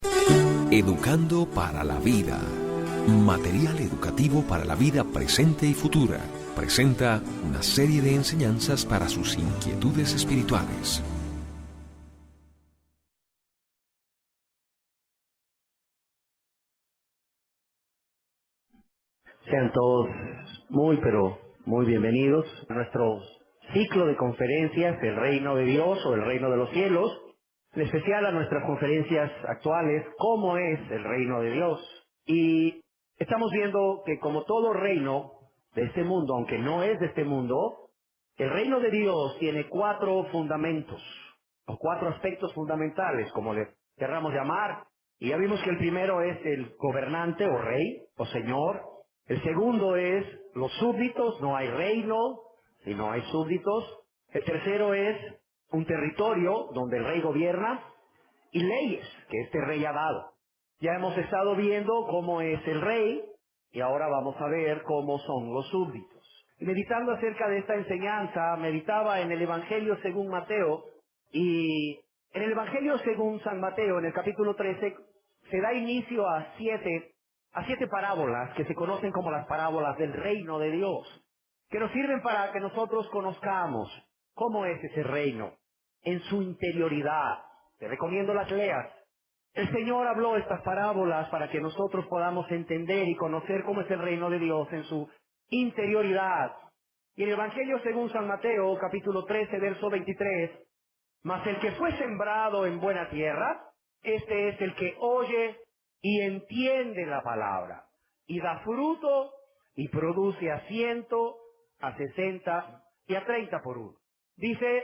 Educando para la vida. Material educativo para la vida presente y futura. Presenta una serie de enseñanzas para sus inquietudes espirituales. Sean todos pero muy bienvenidos a nuestro ciclo de conferencias El Reino de Dios o El Reino de los Cielos, en especial a nuestras conferencias actuales, ¿Cómo es el Reino de Dios? Y estamos viendo que como todo reino de este mundo, aunque no es de este mundo, el Reino de Dios tiene 4 fundamentos, o 4 aspectos fundamentales, como le querramos llamar. Y ya vimos que el primero es el gobernante o rey o señor. El segundo es los súbditos, no hay reino si no hay súbditos. El tercero es un territorio donde el rey gobierna y leyes que este rey ha dado. Ya hemos estado viendo cómo es el rey y ahora vamos a ver cómo son los súbditos. Y meditando acerca de esta enseñanza, meditaba en el Evangelio según Mateo, y en el Evangelio según San Mateo, en el capítulo 13, se da inicio a siete parábolas que se conocen como las parábolas del reino de Dios, que nos sirven para que nosotros conozcamos cómo es ese reino en su interioridad. Te recomiendo las leas. El Señor habló estas parábolas para que nosotros podamos entender y conocer cómo es el reino de Dios en su interioridad. Y en el Evangelio según San Mateo, capítulo 13, verso 23, mas el que fue sembrado en buena tierra, este es el que oye y entiende la palabra, y da fruto, y produce a 100, a 60 y a 30 por uno. Dice,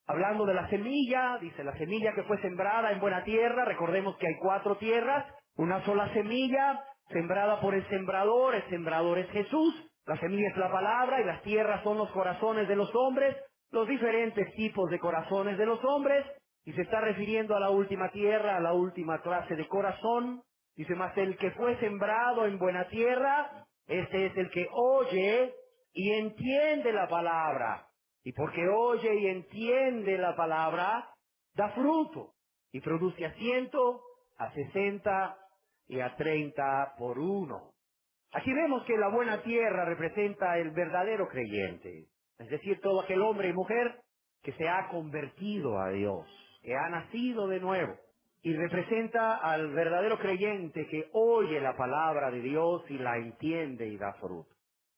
hablando de la semilla, dice la semilla que fue sembrada en buena tierra. Recordemos que hay 4 tierras, una sola semilla, sembrada por el sembrador es Jesús, la semilla es la palabra y las tierras son los corazones de los hombres, los diferentes tipos de corazones de los hombres, y se está refiriendo a la última tierra, a la última clase de corazón. Dice, mas el que fue sembrado en buena tierra, este es el que oye y entiende la palabra. Y porque oye y entiende la palabra, da fruto y produce a 100, a 60 y a 30 por uno. Aquí vemos que la buena tierra representa el verdadero creyente, es decir, todo aquel hombre y mujer que se ha convertido a Dios, que ha nacido de nuevo, y representa al verdadero creyente que oye la palabra de Dios y la entiende y da fruto.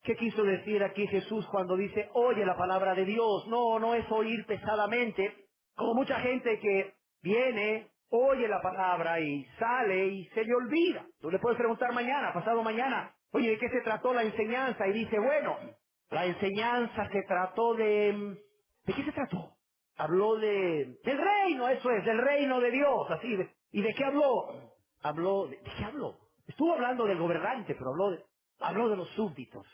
¿Qué quiso decir aquí Jesús cuando dice oye la palabra de Dios? No, no es oír pesadamente, como mucha gente que viene, oye la palabra y sale y se le olvida. Tú le puedes preguntar mañana, pasado mañana, oye, ¿de qué se trató la enseñanza? Y dice, bueno, la enseñanza se trató ¿de qué se trató? Habló del reino, eso es, del reino de Dios, así. ¿Y de qué habló? ¿De qué habló? Estuvo hablando del gobernante, pero habló de los súbditos.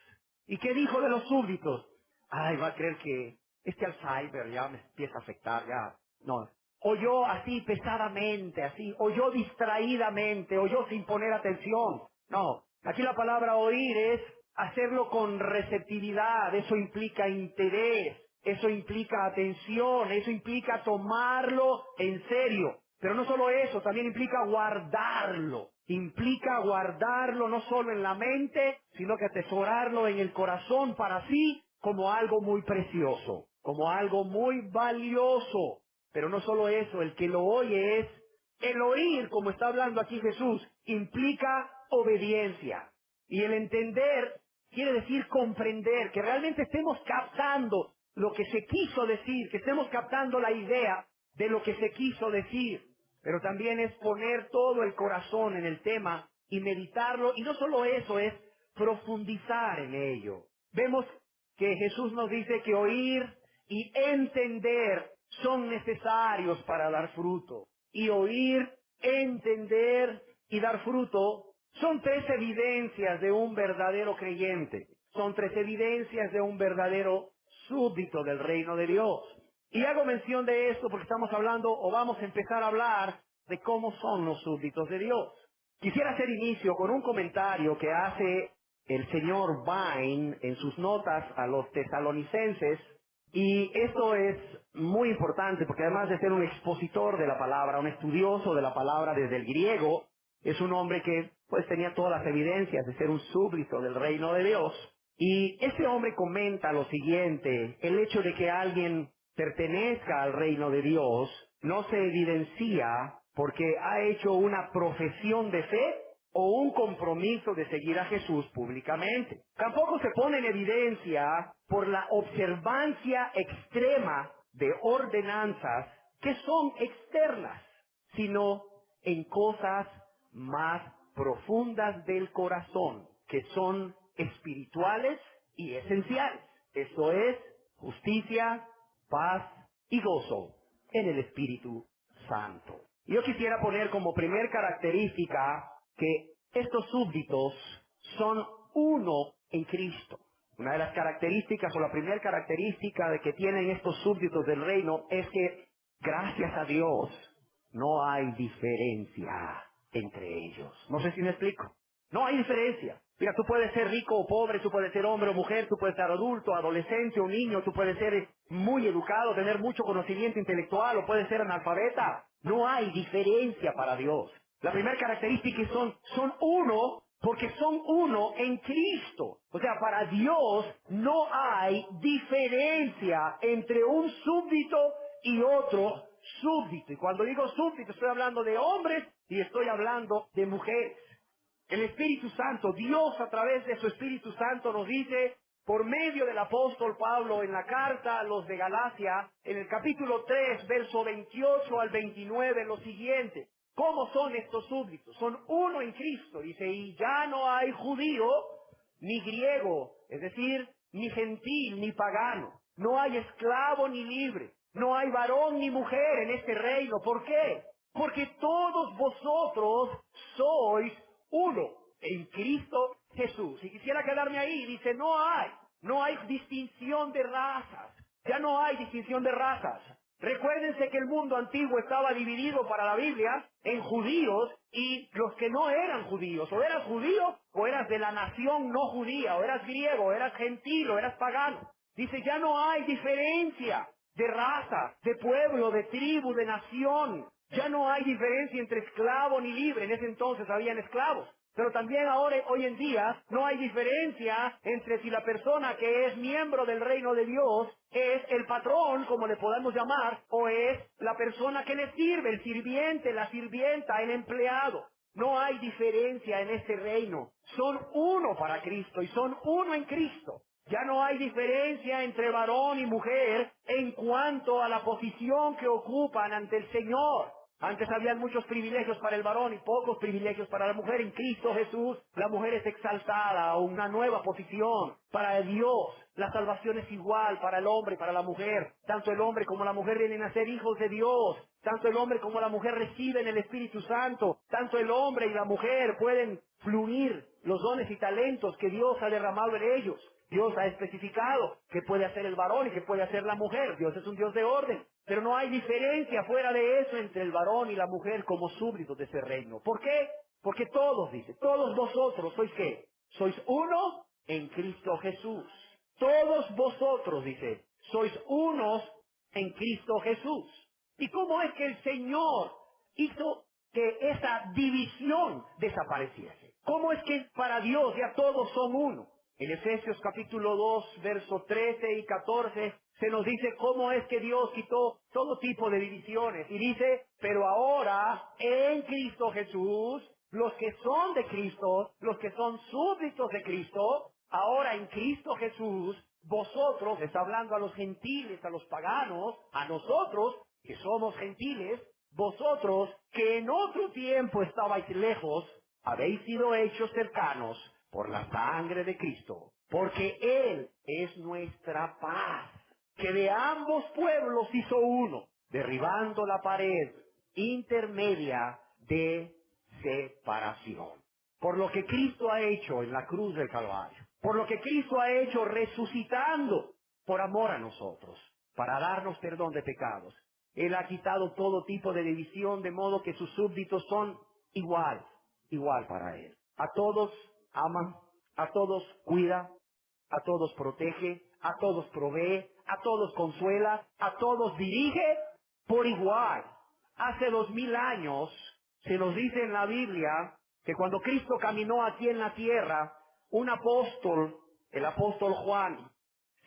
¿Y qué dijo de los súbditos? Ay, va a creer que este Alzheimer ya me empieza a afectar, ya. No. Oyó así pesadamente, así, oyó distraídamente, oyó sin poner atención. No. Aquí la palabra oír es hacerlo con receptividad, eso implica interés, eso implica atención, eso implica tomarlo en serio. Pero no solo eso, también implica guardarlo no solo en la mente, sino que atesorarlo en el corazón para sí como algo muy precioso, como algo muy valioso. Pero no solo eso, el que lo oye es, el oír, como está hablando aquí Jesús, implica obediencia. Y el entender quiere decir comprender, que realmente estemos captando lo que se quiso decir, que estemos captando la idea de lo que se quiso decir. Pero también es poner todo el corazón en el tema y meditarlo. Y no solo eso, es profundizar en ello. Vemos que Jesús nos dice que oír y entender son necesarios para dar fruto. Y oír, entender y dar fruto son 3 evidencias de un verdadero creyente. Son 3 evidencias de un verdadero súbdito del reino de Dios. Y hago mención de esto porque estamos hablando, o vamos a empezar a hablar, de cómo son los súbditos de Dios. Quisiera hacer inicio con un comentario que hace el señor Vine en sus notas a los tesalonicenses, Y esto es muy importante porque además de ser un expositor de la palabra, un estudioso de la palabra desde el griego, es un hombre que pues tenía todas las evidencias de ser un súbdito del reino de Dios. Y este hombre comenta lo siguiente: el hecho de que alguien pertenezca al reino de Dios no se evidencia porque ha hecho una profesión de fe o un compromiso de seguir a Jesús públicamente. Tampoco se pone en evidencia por la observancia extrema de ordenanzas que son externas, sino en cosas más profundas del corazón, que son espirituales y esenciales. Esto es justicia, paz y gozo en el Espíritu Santo. Yo quisiera poner como primer característica que estos súbditos son uno en Cristo. Una de las características o la primera característica de que tienen estos súbditos del reino es que, gracias a Dios, no hay diferencia entre ellos. No sé si me explico. No hay diferencia. Mira, tú puedes ser rico o pobre, tú puedes ser hombre o mujer, tú puedes ser adulto, adolescente o niño, tú puedes ser muy educado, tener mucho conocimiento intelectual o puedes ser analfabeta. No hay diferencia para Dios. La primera característica es son uno porque son uno en Cristo. O sea, para Dios no hay diferencia entre un súbdito y otro súbdito. Y cuando digo súbdito estoy hablando de hombres y estoy hablando de mujeres. El Espíritu Santo, Dios a través de su Espíritu Santo nos dice, por medio del apóstol Pablo en la carta a los de Galacia, en el capítulo 3, verso 28 al 29, lo siguiente: ¿cómo son estos súbditos? Son uno en Cristo, dice, y ya no hay judío ni griego, es decir, ni gentil ni pagano, no hay esclavo ni libre, no hay varón ni mujer en este reino. ¿Por qué? Porque todos vosotros sois uno en Cristo Jesús. Si quisiera quedarme ahí, dice, no hay distinción de razas. Ya no hay distinción de razas. Recuérdense que el mundo antiguo estaba dividido para la Biblia en judíos y los que no eran judíos. O eras judío o eras de la nación no judía, o eras griego, o eras gentil, o eras pagano. Dice, ya no hay diferencia de raza, de pueblo, de tribu, de nación. Ya no hay diferencia entre esclavo ni libre. En ese entonces habían esclavos. Pero también ahora, hoy en día, no hay diferencia entre si la persona que es miembro del reino de Dios es el patrón, como le podemos llamar, o es la persona que le sirve, el sirviente, la sirvienta, el empleado. No hay diferencia en este reino. Son uno para Cristo y son uno en Cristo. Ya no hay diferencia entre varón y mujer en cuanto a la posición que ocupan ante el Señor. Antes habían muchos privilegios para el varón y pocos privilegios para la mujer. En Cristo Jesús, la mujer es exaltada a una nueva posición. Para Dios, la salvación es igual para el hombre y para la mujer. Tanto el hombre como la mujer vienen a ser hijos de Dios. Tanto el hombre como la mujer reciben el Espíritu Santo. Tanto el hombre y la mujer pueden fluir los dones y talentos que Dios ha derramado en ellos. Dios ha especificado qué puede hacer el varón y qué puede hacer la mujer. Dios es un Dios de orden. Pero no hay diferencia fuera de eso entre el varón y la mujer como súbditos de ese reino. ¿Por qué? Porque todos, dice, todos vosotros sois ¿qué? Sois uno en Cristo Jesús. Todos vosotros, dice, sois unos en Cristo Jesús. ¿Y cómo es que el Señor hizo que esa división desapareciese? ¿Cómo es que para Dios ya todos son uno? En Efesios capítulo 2, versos 13 y 14, se nos dice cómo es que Dios quitó todo tipo de divisiones. Y dice, pero ahora en Cristo Jesús, los que son de Cristo, los que son súbditos de Cristo, ahora en Cristo Jesús, vosotros, está hablando a los gentiles, a los paganos, a nosotros, que somos gentiles, vosotros que en otro tiempo estabais lejos, habéis sido hechos cercanos por la sangre de Cristo, porque Él es nuestra paz, que de ambos pueblos hizo uno, derribando la pared intermedia de separación. Por lo que Cristo ha hecho en la cruz del Calvario, por lo que Cristo ha hecho resucitando por amor a nosotros, para darnos perdón de pecados. Él ha quitado todo tipo de división, de modo que sus súbditos son igual para Él. A todos ama, a todos cuida, a todos protege, a todos provee, a todos consuela, a todos dirige por igual. Hace 2000 años se nos dice en la Biblia que cuando Cristo caminó aquí en la tierra, un apóstol, el apóstol Juan,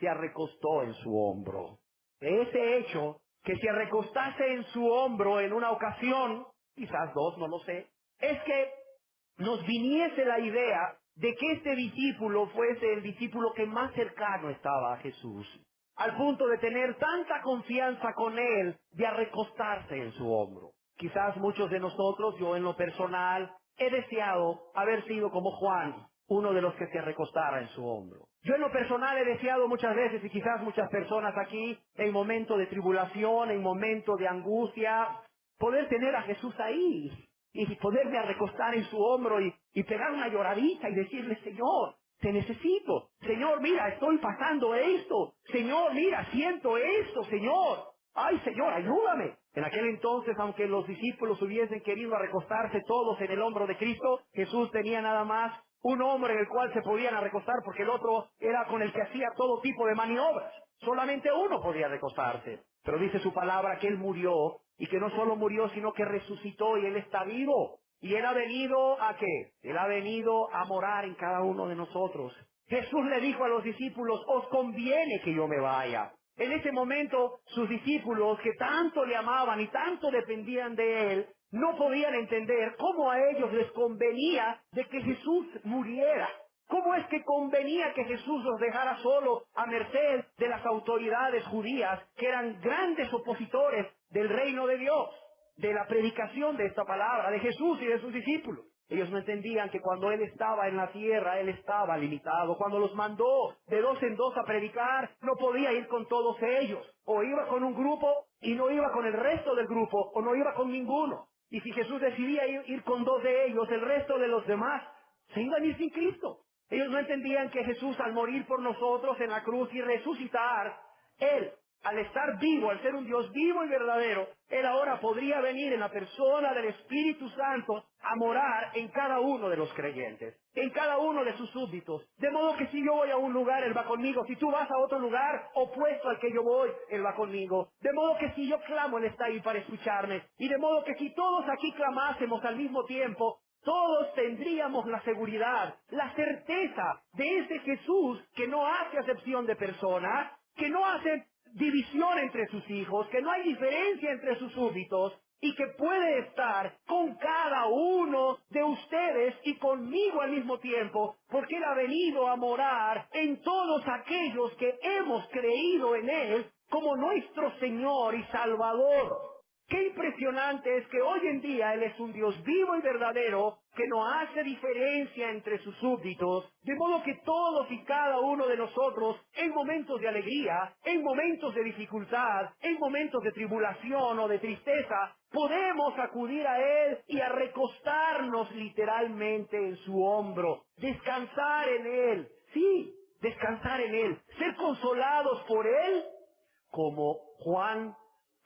se recostó en su hombro. De ese hecho, que se recostase en su hombro en una ocasión, quizás dos, no lo sé, es que nos viniese la idea de que este discípulo fuese el discípulo que más cercano estaba a Jesús, al punto de tener tanta confianza con él de recostarse en su hombro. Quizás muchos de nosotros, yo en lo personal, he deseado haber sido como Juan, uno de los que se recostara en su hombro. Yo en lo personal he deseado muchas veces, y quizás muchas personas aquí, en momento de tribulación, en momento de angustia, poder tener a Jesús ahí y poderme recostar en su hombro y pegar una lloradita y decirle, Señor, te necesito. Señor, mira, estoy pasando esto. Señor, mira, siento esto, Señor. Ay, Señor, ayúdame. En aquel entonces, aunque los discípulos hubiesen querido recostarse todos en el hombro de Cristo, Jesús tenía nada más un hombre en el cual se podían recostar porque el otro era con el que hacía todo tipo de maniobras. Solamente uno podía recostarse. Pero dice su palabra que Él murió y que no solo murió, sino que resucitó y Él está vivo. ¿Y Él ha venido a qué? Él ha venido a morar en cada uno de nosotros. Jesús le dijo a los discípulos, os conviene que yo me vaya. En ese momento, sus discípulos, que tanto le amaban y tanto dependían de Él, no podían entender cómo a ellos les convenía de que Jesús muriera. ¿Cómo es que convenía que Jesús los dejara solo a merced de las autoridades judías, que eran grandes opositores del reino de Dios, de la predicación de esta palabra, de Jesús y de sus discípulos? Ellos no entendían que cuando Él estaba en la tierra, Él estaba limitado. Cuando los mandó de dos en dos a predicar, no podía ir con todos ellos. O iba con un grupo y no iba con el resto del grupo, o no iba con ninguno. Y si Jesús decidía ir con dos de ellos, el resto de los demás se iban a ir sin Cristo. Ellos no entendían que Jesús, al morir por nosotros en la cruz y resucitar, Él, al estar vivo, al ser un Dios vivo y verdadero, Él ahora podría venir en la persona del Espíritu Santo a morar en cada uno de los creyentes, en cada uno de sus súbditos. De modo que si yo voy a un lugar, Él va conmigo. Si tú vas a otro lugar opuesto al que yo voy, Él va conmigo. De modo que si yo clamo, Él está ahí para escucharme. Y de modo que si todos aquí clamásemos al mismo tiempo, todos tendríamos la seguridad, la certeza de ese Jesús que no hace acepción de personas, que no hace división entre sus hijos, que no hay diferencia entre sus súbditos y que puede estar con cada uno de ustedes y conmigo al mismo tiempo, porque Él ha venido a morar en todos aquellos que hemos creído en Él como nuestro Señor y Salvador. Qué impresionante es que hoy en día Él es un Dios vivo y verdadero que no hace diferencia entre sus súbditos, de modo que todos y cada uno de nosotros, en momentos de alegría, en momentos de dificultad, en momentos de tribulación o de tristeza, podemos acudir a Él y a recostarnos literalmente en su hombro, descansar en Él, sí, descansar en Él, ser consolados por Él, como Juan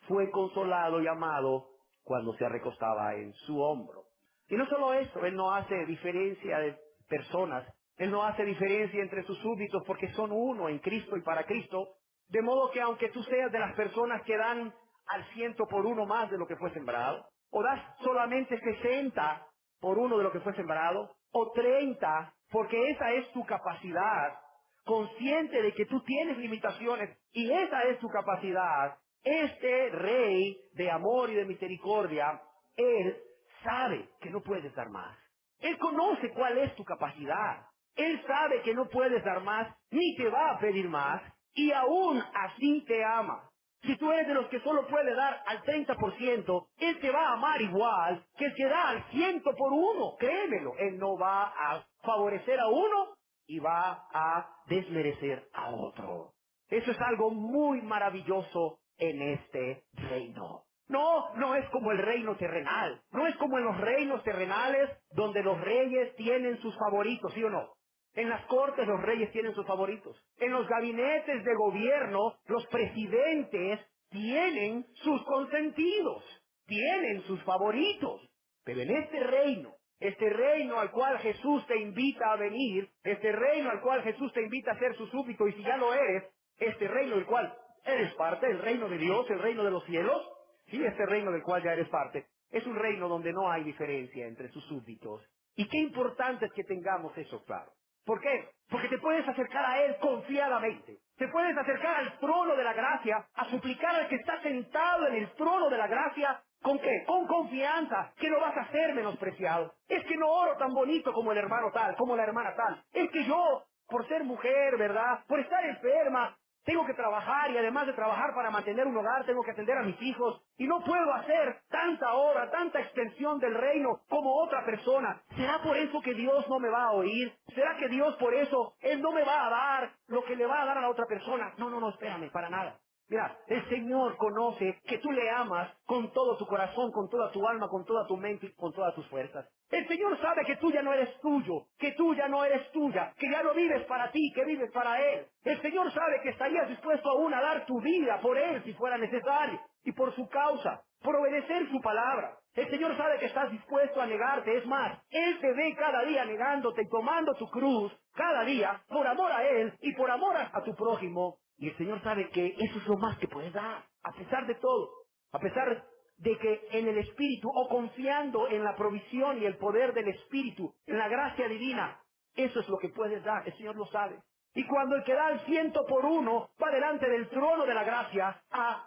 fue consolado y amado cuando se recostaba en su hombro. Y no solo eso, Él no hace diferencia de personas, Él no hace diferencia entre sus súbditos porque son uno en Cristo y para Cristo, de modo que aunque tú seas de las personas que dan al 100 por 1 más de lo que fue sembrado, o das solamente 60 por 1 de lo que fue sembrado, o 30, porque esa es tu capacidad, consciente de que tú tienes limitaciones y esa es tu capacidad, este Rey de amor y de misericordia, Él sabe que no puedes dar más. Él conoce cuál es tu capacidad. Él sabe que no puedes dar más, ni te va a pedir más, y aún así te ama. Si tú eres de los que solo puede dar al 30%, Él te va a amar igual que el que da al 100 por 1. Créemelo, Él no va a favorecer a uno y va a desmerecer a otro. Eso es algo muy maravilloso en este reino. No, no es como el reino terrenal. No es como en los reinos terrenales donde los reyes tienen sus favoritos, ¿sí o no? En las cortes los reyes tienen sus favoritos. En los gabinetes de gobierno los presidentes tienen sus consentidos, tienen sus favoritos. Pero en este reino, este reino al cual Jesús te invita a venir, este reino al cual Jesús te invita a ser su súbdito, y si ya lo eres, este reino del cual eres parte, el reino de Dios, el reino de los cielos, sí, este reino del cual ya eres parte, es un reino donde no hay diferencia entre sus súbditos. Y qué importante es que tengamos eso claro. ¿Por qué? Porque te puedes acercar a Él confiadamente. Te puedes acercar al trono de la gracia, a suplicar al que está sentado en el trono de la gracia. ¿Con qué? Con confianza, que no vas a ser menospreciado. Es que no oro tan bonito como el hermano tal, como la hermana tal. Es que yo, por ser mujer, ¿verdad? Por estar enferma, tengo que trabajar, y además de trabajar para mantener un hogar, tengo que atender a mis hijos, y no puedo hacer tanta obra, tanta extensión del reino como otra persona. ¿Será por eso que Dios no me va a oír? ¿Será que Dios por eso, Él no me va a dar lo que le va a dar a la otra persona? No, no, no, espérame, para nada. Mira, el Señor conoce que tú le amas con todo tu corazón, con toda tu alma, con toda tu mente y con todas tus fuerzas. El Señor sabe que tú ya no eres tuyo, que tú ya no eres tuya, que ya no vives para ti, que vives para Él. El Señor sabe que estarías dispuesto aún a dar tu vida por Él si fuera necesario, y por su causa, por obedecer su palabra. El Señor sabe que estás dispuesto a negarte. Es más, Él te ve cada día negándote y tomando tu cruz cada día por amor a Él y por amor a tu prójimo. Y el Señor sabe que eso es lo más que puedes dar, a pesar de todo. A pesar de que en el Espíritu, o confiando en la provisión y el poder del Espíritu, en la gracia divina, eso es lo que puedes dar. El Señor lo sabe. Y cuando el que da el 100 por 1 va delante del trono de la gracia a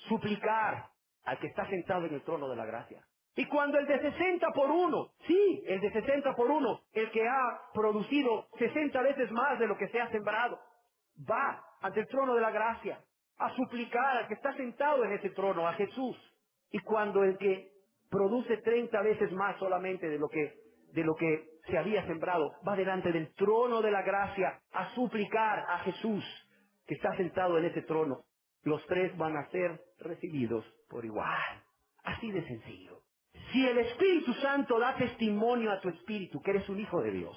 suplicar al que está sentado en el trono de la gracia. Y cuando el de 60 por 1, sí, el de 60 por 1, el que ha producido 60 veces más de lo que se ha sembrado, va ante el trono de la gracia a suplicar al que está sentado en ese trono, a Jesús. Y cuando el que produce 30 veces más solamente de lo que se había sembrado, va delante del trono de la gracia a suplicar a Jesús, que está sentado en ese trono, los tres van a ser recibidos por igual. Así de sencillo. Si el Espíritu Santo da testimonio a tu espíritu que eres un hijo de Dios,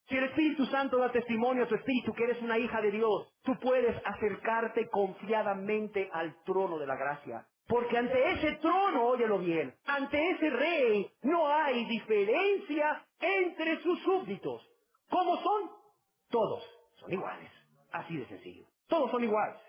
si el Espíritu Santo da testimonio a tu espíritu que eres una hija de Dios, tú puedes acercarte confiadamente al trono de la gracia. Porque ante ese trono, óyelo bien, ante ese rey, no hay diferencia entre sus súbditos. ¿Cómo son? Todos son iguales. Así de sencillo. Todos son iguales.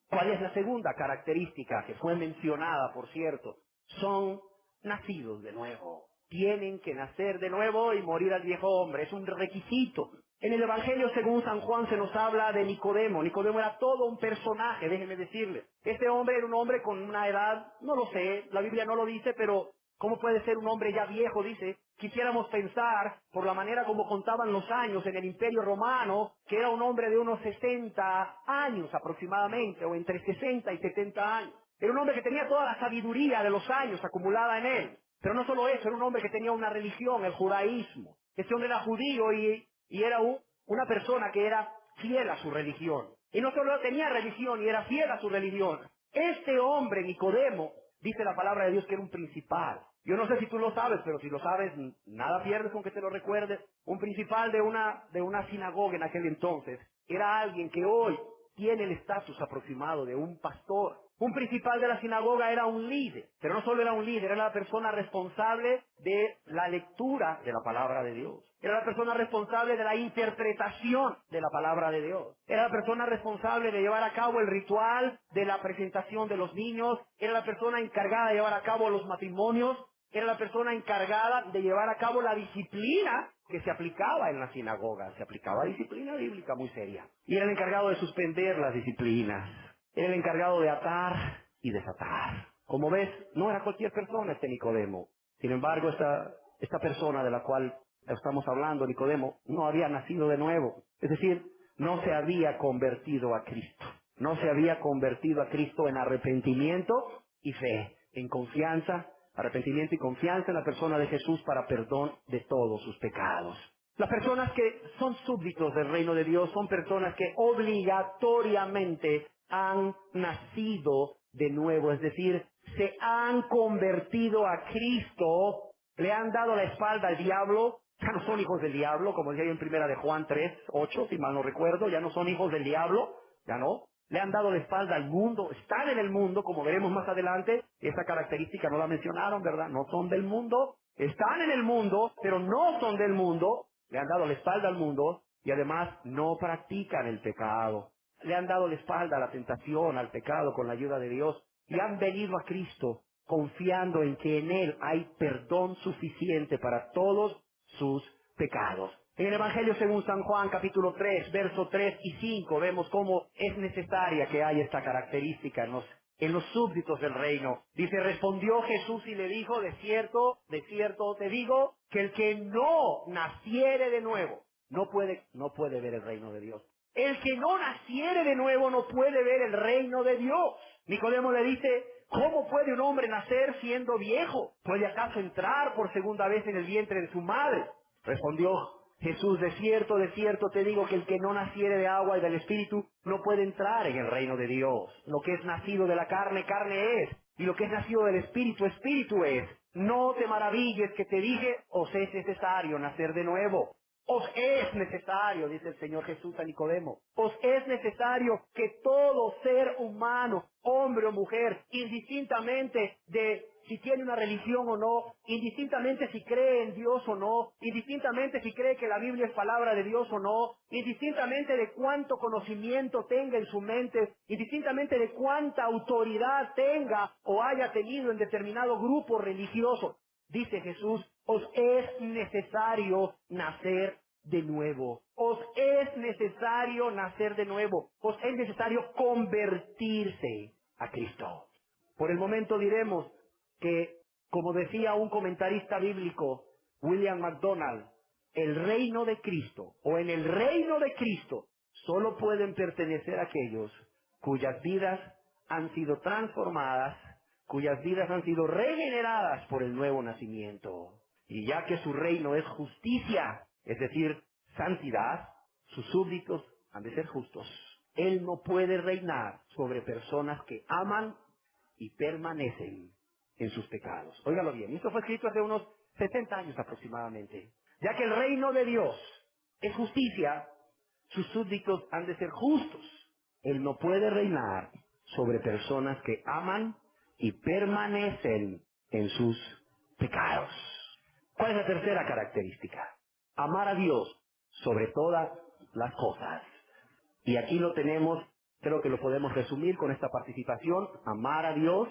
¿Cuál es la segunda característica que fue mencionada, por cierto? Son nacidos de nuevo. Tienen que nacer de nuevo y morir al viejo hombre. Es un requisito. En el Evangelio según San Juan se nos habla de Nicodemo. Nicodemo era todo un personaje, déjenme decirle. Este hombre era un hombre con una edad, no lo sé, la Biblia no lo dice, pero ¿cómo puede ser un hombre ya viejo? Dice, quisiéramos pensar, por la manera como contaban los años en el Imperio Romano, que era un hombre de unos 60 años aproximadamente, o entre 60 y 70 años. Era un hombre que tenía toda la sabiduría de los años acumulada en él. Pero no solo eso, era un hombre que tenía una religión, el judaísmo. Este hombre era judío y era una persona que era fiel a su religión. Y no solo tenía religión y era fiel a su religión. Este hombre, Nicodemo, dice la palabra de Dios que era un principal. Yo no sé si tú lo sabes, pero si lo sabes, nada pierdes con que te lo recuerdes. Un principal de una sinagoga en aquel entonces era alguien que hoy tiene el estatus aproximado de un pastor. Un principal de la sinagoga era un líder, pero no solo era un líder, era la persona responsable de la lectura de la palabra de Dios. Era la persona responsable de la interpretación de la palabra de Dios. Era la persona responsable de llevar a cabo el ritual de la presentación de los niños. Era la persona encargada de llevar a cabo los matrimonios. Era la persona encargada de llevar a cabo la disciplina que se aplicaba en la sinagoga. Se aplicaba disciplina bíblica muy seria. Y era el encargado de suspender las disciplinas. Era el encargado de atar y desatar. Como ves, no era cualquier persona este Nicodemo. Sin embargo, esta persona de la cual estamos hablando, Nicodemo, no había nacido de nuevo. Es decir, no se había convertido a Cristo. No se había convertido a Cristo en arrepentimiento y fe, en confianza, arrepentimiento y confianza en la persona de Jesús para perdón de todos sus pecados. Las personas que son súbditos del reino de Dios son personas que obligatoriamente han nacido de nuevo, es decir, se han convertido a Cristo, le han dado la espalda al diablo, ya no son hijos del diablo, como decía en primera de Juan 3:8, si mal no recuerdo, ya no son hijos del diablo, ya no, le han dado la espalda al mundo, están en el mundo, como veremos más adelante. Esa característica no la mencionaron, ¿verdad? No son del mundo, están en el mundo, pero no son del mundo, le han dado la espalda al mundo y además no practican el pecado. Le han dado la espalda a la tentación, al pecado con la ayuda de Dios y han venido a Cristo confiando en que en Él hay perdón suficiente para todos sus pecados. En el Evangelio según San Juan, capítulo 3, versos 3 y 5, vemos cómo es necesaria que haya esta característica en los súbditos del reino. Dice, respondió Jesús y le dijo, de cierto te digo, que el que no naciere de nuevo, no puede ver el reino de Dios. El que no naciere de nuevo no puede ver el reino de Dios. Nicodemo le dice, ¿cómo puede un hombre nacer siendo viejo? ¿Puede acaso entrar por segunda vez en el vientre de su madre? Respondió Jesús, de cierto te digo que el que no naciere de agua y del Espíritu no puede entrar en el reino de Dios. Lo que es nacido de la carne, carne es, y lo que es nacido del Espíritu, Espíritu es. No te maravilles que te dije, os es necesario nacer de nuevo. Os es necesario, dice el Señor Jesús a Nicodemo, os es necesario que todo ser humano, hombre o mujer, indistintamente de si tiene una religión o no, indistintamente si cree en Dios o no, indistintamente si cree que la Biblia es palabra de Dios o no, indistintamente de cuánto conocimiento tenga en su mente, indistintamente de cuánta autoridad tenga o haya tenido en determinado grupo religioso, dice Jesús, os es necesario nacer de nuevo. Os es necesario nacer de nuevo. Os es necesario convertirse a Cristo. Por el momento diremos que, como decía un comentarista bíblico, William MacDonald, el reino de Cristo, o en el reino de Cristo, solo pueden pertenecer aquellos cuyas vidas han sido transformadas, cuyas vidas han sido regeneradas por el nuevo nacimiento. Y ya que su reino es justicia, es decir, santidad, sus súbditos han de ser justos. Él no puede reinar sobre personas que aman y permanecen en sus pecados. Óigalo bien, esto fue escrito hace unos 70 años aproximadamente. Ya que el reino de Dios es justicia, sus súbditos han de ser justos. Él no puede reinar sobre personas que aman y permanecen en sus pecados. ¿Cuál es la tercera característica? Amar a Dios sobre todas las cosas. Y aquí lo tenemos, creo que lo podemos resumir con esta participación, amar a Dios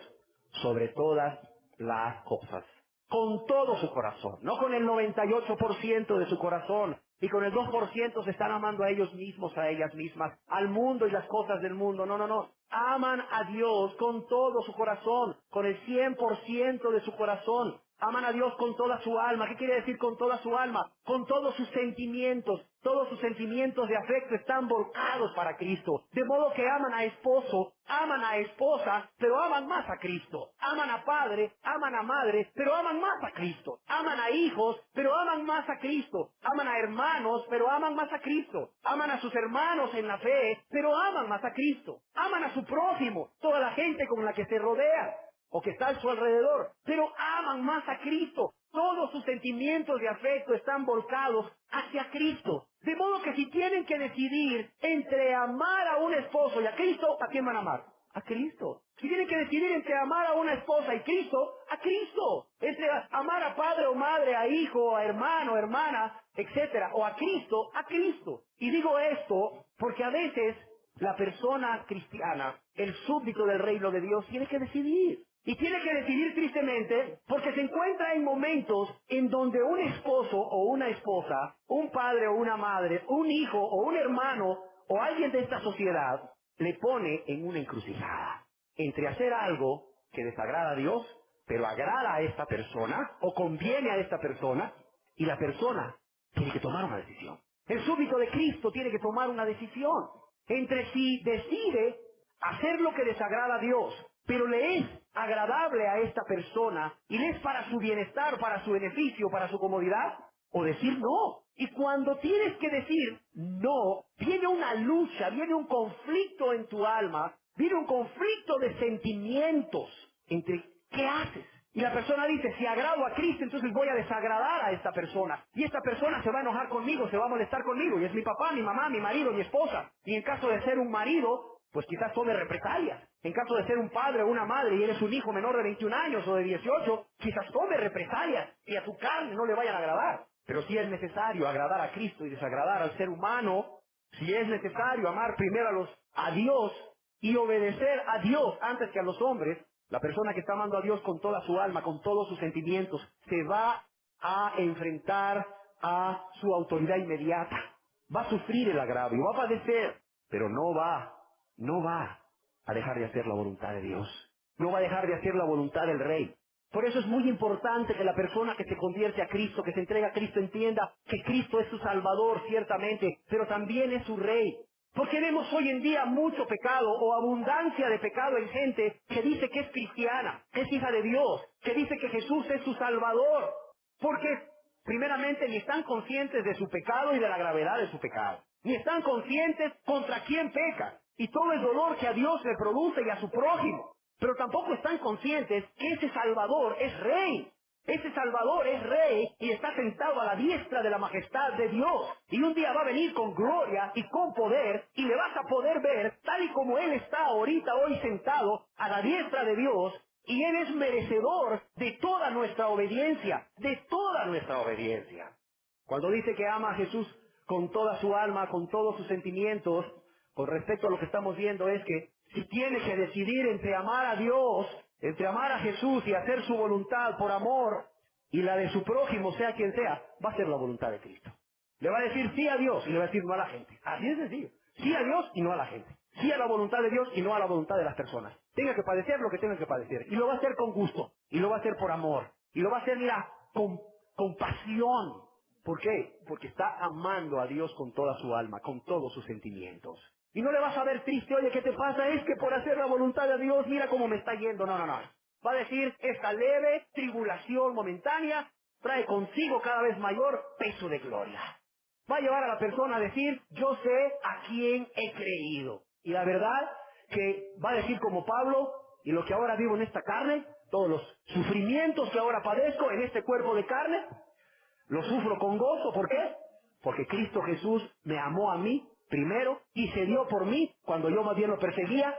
sobre todas las cosas. Con todo su corazón, no con el 98% de su corazón, y con el 2% se están amando a ellos mismos, a ellas mismas, al mundo y las cosas del mundo. No. Aman a Dios con todo su corazón, con el 100% de su corazón. Aman a Dios con toda su alma. ¿Qué quiere decir con toda su alma? Con todos sus sentimientos. Todos sus sentimientos de afecto están volcados para Cristo. De modo que aman a esposo, aman a esposa, pero aman más a Cristo. Aman a padre, aman a madre, pero aman más a Cristo. Aman a hijos, pero aman más a Cristo. Aman a hermanos, pero aman más a Cristo. Aman a sus hermanos en la fe, pero aman más a Cristo. Aman a su prójimo, toda la gente con la que se rodea o que está a su alrededor, pero aman más a Cristo. Todos sus sentimientos de afecto están volcados hacia Cristo. De modo que si tienen que decidir entre amar a un esposo y a Cristo, ¿a quién van a amar? A Cristo. Si tienen que decidir entre amar a una esposa y Cristo, a Cristo. Entre amar a padre o madre, a hijo, a hermano, hermana, etcétera, o a Cristo, a Cristo. Y digo esto porque a veces la persona cristiana, el súbdito del reino de Dios, tiene que decidir. Y tiene que decidir tristemente porque se encuentra en momentos en donde un esposo o una esposa, un padre o una madre, un hijo o un hermano o alguien de esta sociedad le pone en una encrucijada entre hacer algo que desagrada a Dios, pero agrada a esta persona o conviene a esta persona, y la persona tiene que tomar una decisión. El súbdito de Cristo tiene que tomar una decisión entre si decide hacer lo que desagrada a Dios, pero le es agradable a esta persona y le es para su bienestar, para su beneficio, para su comodidad, o decir no. Y cuando tienes que decir no, viene una lucha, viene un conflicto en tu alma, viene un conflicto de sentimientos entre ¿qué haces? Y la persona dice, si agrado a Cristo, entonces voy a desagradar a esta persona. Y esta persona se va a enojar conmigo, se va a molestar conmigo. Y es mi papá, mi mamá, mi marido, mi esposa. Y en caso de ser un marido, pues quizás tome represalias. En caso de ser un padre o una madre y eres un hijo menor de 21 años o de 18, quizás tome represalias y a tu carne no le vayan a agradar. Pero si es necesario agradar a Cristo y desagradar al ser humano, si es necesario amar primero a Dios y obedecer a Dios antes que a los hombres, la persona que está amando a Dios con toda su alma, con todos sus sentimientos, se va a enfrentar a su autoridad inmediata. Va a sufrir el agravio, va a padecer, pero no va a dejar de hacer la voluntad de Dios. No va a dejar de hacer la voluntad del Rey. Por eso es muy importante que la persona que se convierte a Cristo, que se entrega a Cristo, entienda que Cristo es su Salvador, ciertamente, pero también es su Rey. Porque vemos hoy en día mucho pecado o abundancia de pecado en gente que dice que es cristiana, que es hija de Dios, que dice que Jesús es su Salvador. Porque, primeramente, ni están conscientes de su pecado y de la gravedad de su pecado. Ni están conscientes contra quién peca y todo el dolor que a Dios le produce y a su prójimo. Pero tampoco están conscientes que ese Salvador es Rey. Ese Salvador es Rey y está sentado a la diestra de la majestad de Dios. Y un día va a venir con gloria y con poder y le vas a poder ver tal y como Él está ahorita hoy sentado a la diestra de Dios. Y Él es merecedor de toda nuestra obediencia, de toda nuestra obediencia. Cuando dice que ama a Jesús con toda su alma, con todos sus sentimientos, con respecto a lo que estamos viendo es que si tiene que decidir entre amar a Dios, entre amar a Jesús y hacer su voluntad por amor y la de su prójimo, sea quien sea, va a ser la voluntad de Cristo. Le va a decir sí a Dios y le va a decir no a la gente. Así es sencillo. Sí a Dios y no a la gente. Sí a la voluntad de Dios y no a la voluntad de las personas. Tenga que padecer lo que tenga que padecer. Y lo va a hacer con gusto. Y lo va a hacer por amor. Y lo va a hacer, mira, con pasión. ¿Por qué? Porque está amando a Dios con toda su alma, con todos sus sentimientos. Y no le vas a ver triste, oye, ¿qué te pasa? Es que por hacer la voluntad de Dios, mira cómo me está yendo. No, no, no. Va a decir, esta leve tribulación momentánea trae consigo cada vez mayor peso de gloria. Va a llevar a la persona a decir, yo sé a quién he creído. Y la verdad que va a decir como Pablo, y lo que ahora vivo en esta carne, todos los sufrimientos que ahora padezco en este cuerpo de carne, lo sufro con gozo. ¿Por qué? Porque Cristo Jesús me amó a mí primero y se dio por mí cuando yo más bien lo perseguía.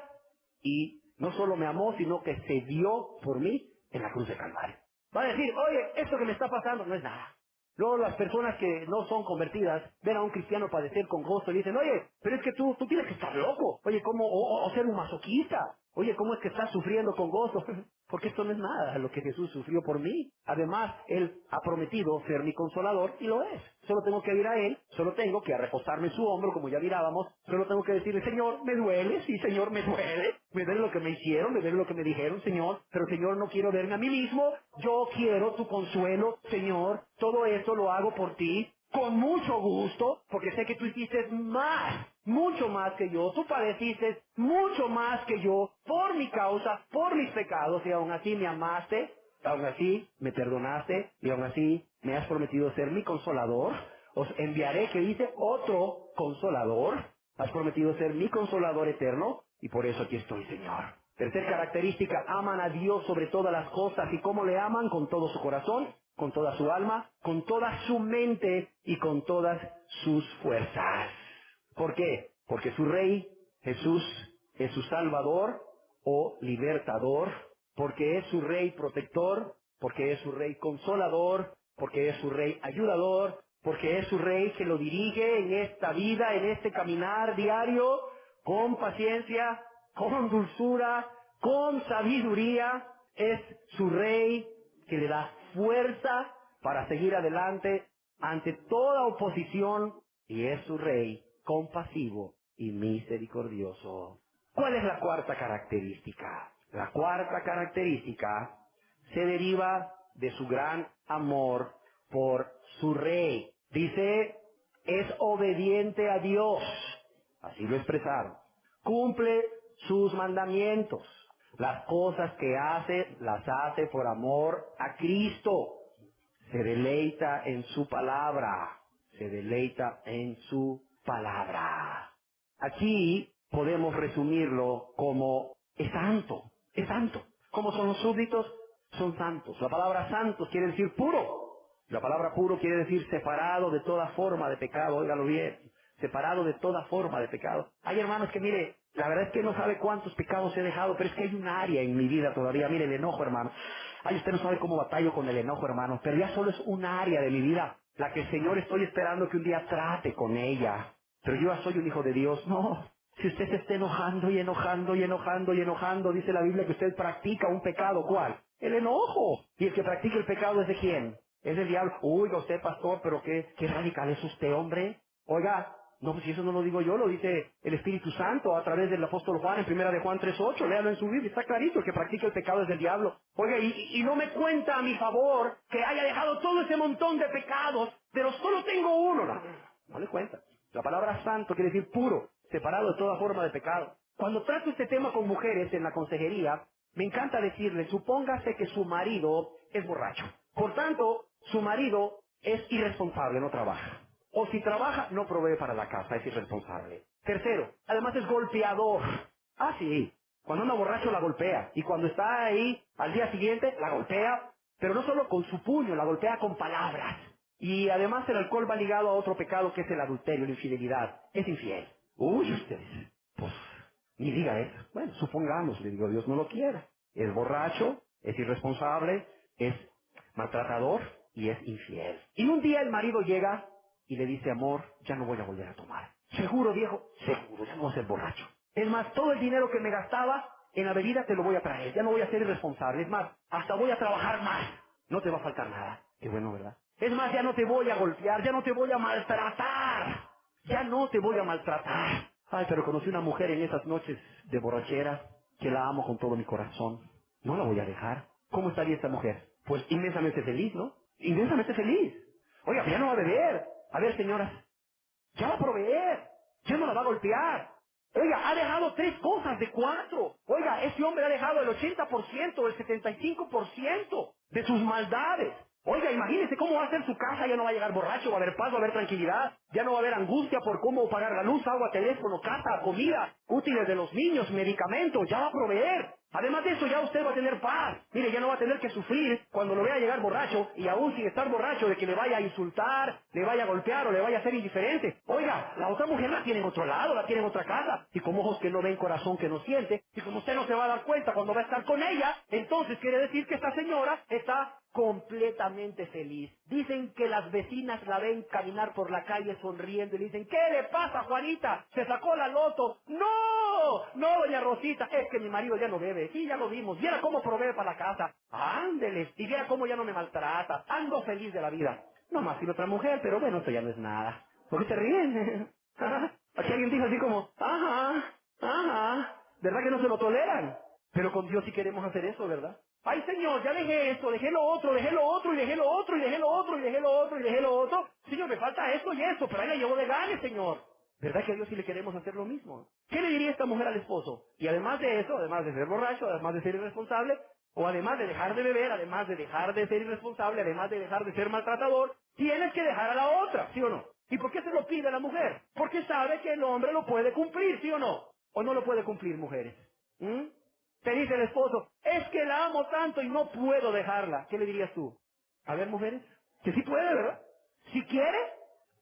Y no solo me amó, sino que se dio por mí en la cruz de Calvario. Va a decir, oye, esto que me está pasando no es nada. Luego las personas que no son convertidas ven a un cristiano padecer con gozo y dicen, oye, pero es que tú tienes que estar loco. Oye, ¿cómo? O ser un masoquista. Oye, ¿cómo es que estás sufriendo con gozo? Porque esto no es nada lo que Jesús sufrió por mí. Además, Él ha prometido ser mi consolador y lo es. Solo tengo que ir a Él, solo tengo que recostarme en su hombro, como ya mirábamos. Solo tengo que decirle, Señor, me duele, sí, Señor, me duele. Me duele lo que me hicieron, me duele lo que me dijeron, Señor. Pero, Señor, no quiero verme a mí mismo. Yo quiero tu consuelo, Señor. Todo esto lo hago por ti. Con mucho gusto, porque sé que tú hiciste más, mucho más que yo. Tú padeciste mucho más que yo por mi causa, por mis pecados, y aún así me amaste, aún así me perdonaste, y aún así me has prometido ser mi consolador. Os enviaré, que dice, otro consolador. Has prometido ser mi consolador eterno, y por eso aquí estoy, Señor. Tercer característica, aman a Dios sobre todas las cosas. ¿Y cómo le aman? Con todo su corazón, con toda su alma, con toda su mente y con todas sus fuerzas. ¿Por qué? Porque su Rey, Jesús, es su Salvador o libertador, porque es su Rey protector, porque es su Rey consolador, porque es su Rey ayudador, porque es su Rey que lo dirige en esta vida, en este caminar diario, con paciencia, con dulzura, con sabiduría. Es su Rey que le da fuerza para seguir adelante ante toda oposición, y es su Rey compasivo y misericordioso. ¿Cuál es la cuarta característica? La cuarta característica se deriva de su gran amor por su Rey. Dice, es obediente a Dios. Así lo expresaron. Cumple sus mandamientos. Las cosas que hace, las hace por amor a Cristo. Se deleita en su palabra. Se deleita en su palabra. Aquí podemos resumirlo como es santo. Es santo. ¿Cómo son los súbditos? Son santos. La palabra santos quiere decir puro. La palabra puro quiere decir separado de toda forma de pecado. Óigalo bien. Separado de toda forma de pecado. Hay hermanos que, mire, La verdad es que no sabe cuántos pecados he dejado, pero es que hay un área en mi vida todavía. Mire, el enojo, hermano. Ay, usted no sabe cómo batallo con el enojo, hermano. Pero ya solo es un área de mi vida, la que el Señor estoy esperando que un día trate con ella. Pero yo ya soy un hijo de Dios. No. Si usted se está enojando y enojando y enojando y enojando, dice la Biblia que usted practica un pecado. ¿Cuál? El enojo. Y el que practica el pecado es de quién? Es del diablo. Oiga usted, pastor, pero qué radical es usted, hombre. Oiga, no, pues si eso no lo digo yo, lo dice el Espíritu Santo a través del apóstol Juan en primera de Juan 3:8. Léalo en su Biblia, está clarito, el que practica el pecado es del diablo. Oiga, y no me cuenta a mi favor que haya dejado todo ese montón de pecados, pero solo tengo uno. No le cuenta. La palabra santo quiere decir puro, separado de toda forma de pecado. Cuando trato este tema con mujeres en la consejería, me encanta decirles, supóngase que su marido es borracho. Por tanto, su marido es irresponsable, no trabaja. O si trabaja, no provee para la casa, es irresponsable. Tercero, además es golpeador. Ah, sí. Cuando anda borracho la golpea. Y cuando está ahí al día siguiente, la golpea. Pero no solo con su puño, la golpea con palabras. Y además el alcohol va ligado a otro pecado que es el adulterio, la infidelidad. Es infiel. Uy, ustedes. Pues, ni diga eso. Bueno, supongamos, le digo, Dios no lo quiera. Es borracho, es irresponsable, es maltratador y es infiel. Y un día el marido llega y le dice, amor, ya no voy a volver a tomar. ¿Seguro, viejo? Seguro, ya no voy a ser borracho. Es más, todo el dinero que me gastaba en la bebida te lo voy a traer. Ya no voy a ser irresponsable. Es más, hasta voy a trabajar más. No te va a faltar nada. Qué bueno, ¿verdad? Es más, ya no te voy a golpear, ya no te voy a maltratar. Ya no te voy a maltratar. Ay, pero conocí una mujer en esas noches de borrachera que la amo con todo mi corazón. No la voy a dejar. ¿Cómo estaría esta mujer? Pues inmensamente feliz, ¿no? Inmensamente feliz. Oiga, ya no va a beber. A ver, señoras, ya va a proveer. Ya no la va a golpear. Oiga, ha dejado 3 cosas de 4. Oiga, ese hombre ha dejado el 80%, el 75% de sus maldades. Oiga, imagínese cómo va a ser su casa, ya no va a llegar borracho, va a haber paz, va a haber tranquilidad, ya no va a haber angustia por cómo pagar la luz, agua, teléfono, casa, comida, útiles de los niños, medicamentos, ya va a proveer. Además de eso, ya usted va a tener paz. Mire, ya no va a tener que sufrir cuando lo vea llegar borracho y aún sin estar borracho de que le vaya a insultar, le vaya a golpear o le vaya a ser indiferente. Oiga, la otra mujer la tiene en otro lado, la tiene en otra casa. Y como ojos que no ven, corazón que no siente. Y como usted no se va a dar cuenta cuando va a estar con ella, entonces quiere decir que esta señora está completamente feliz. Dicen que las vecinas la ven caminar por la calle sonriendo y le dicen, ¿qué le pasa, Juanita? ¿Se sacó la loto? ¡No! No, doña Rosita, es que mi marido ya no bebe. Sí, ya lo vimos. Viera cómo provee para la casa. Ándele. Y viera cómo ya no me maltrata. Ando feliz de la vida. No más que otra mujer, pero bueno, esto ya no es nada. ¿Por qué se ríen? Aquí alguien dijo así como, ajá, ajá. ¿Verdad que no se lo toleran? Pero con Dios sí queremos hacer eso, ¿verdad? Ay, Señor, ya dejé esto, dejé lo otro, dejé lo otro, y dejé lo otro, y dejé lo otro, y dejé lo otro, y dejé lo otro. Señor, me falta esto y esto, pero ahí la llevo de gane, Señor. ¿Verdad que a Dios sí le queremos hacer lo mismo? ¿Qué le diría esta mujer al esposo? Y además de eso, además de ser borracho, además de ser irresponsable, o además de dejar de beber, además de dejar de ser irresponsable, además de dejar de ser maltratador, tienes que dejar a la otra, ¿sí o no? ¿Y por qué se lo pide a la mujer? Porque sabe que el hombre lo puede cumplir, ¿sí o no? ¿O no lo puede cumplir, mujeres? ¿Mm? Te dice el esposo, es que la amo tanto y no puedo dejarla. ¿Qué le dirías tú? A ver, mujeres, que sí puede, ¿verdad? Si quiere,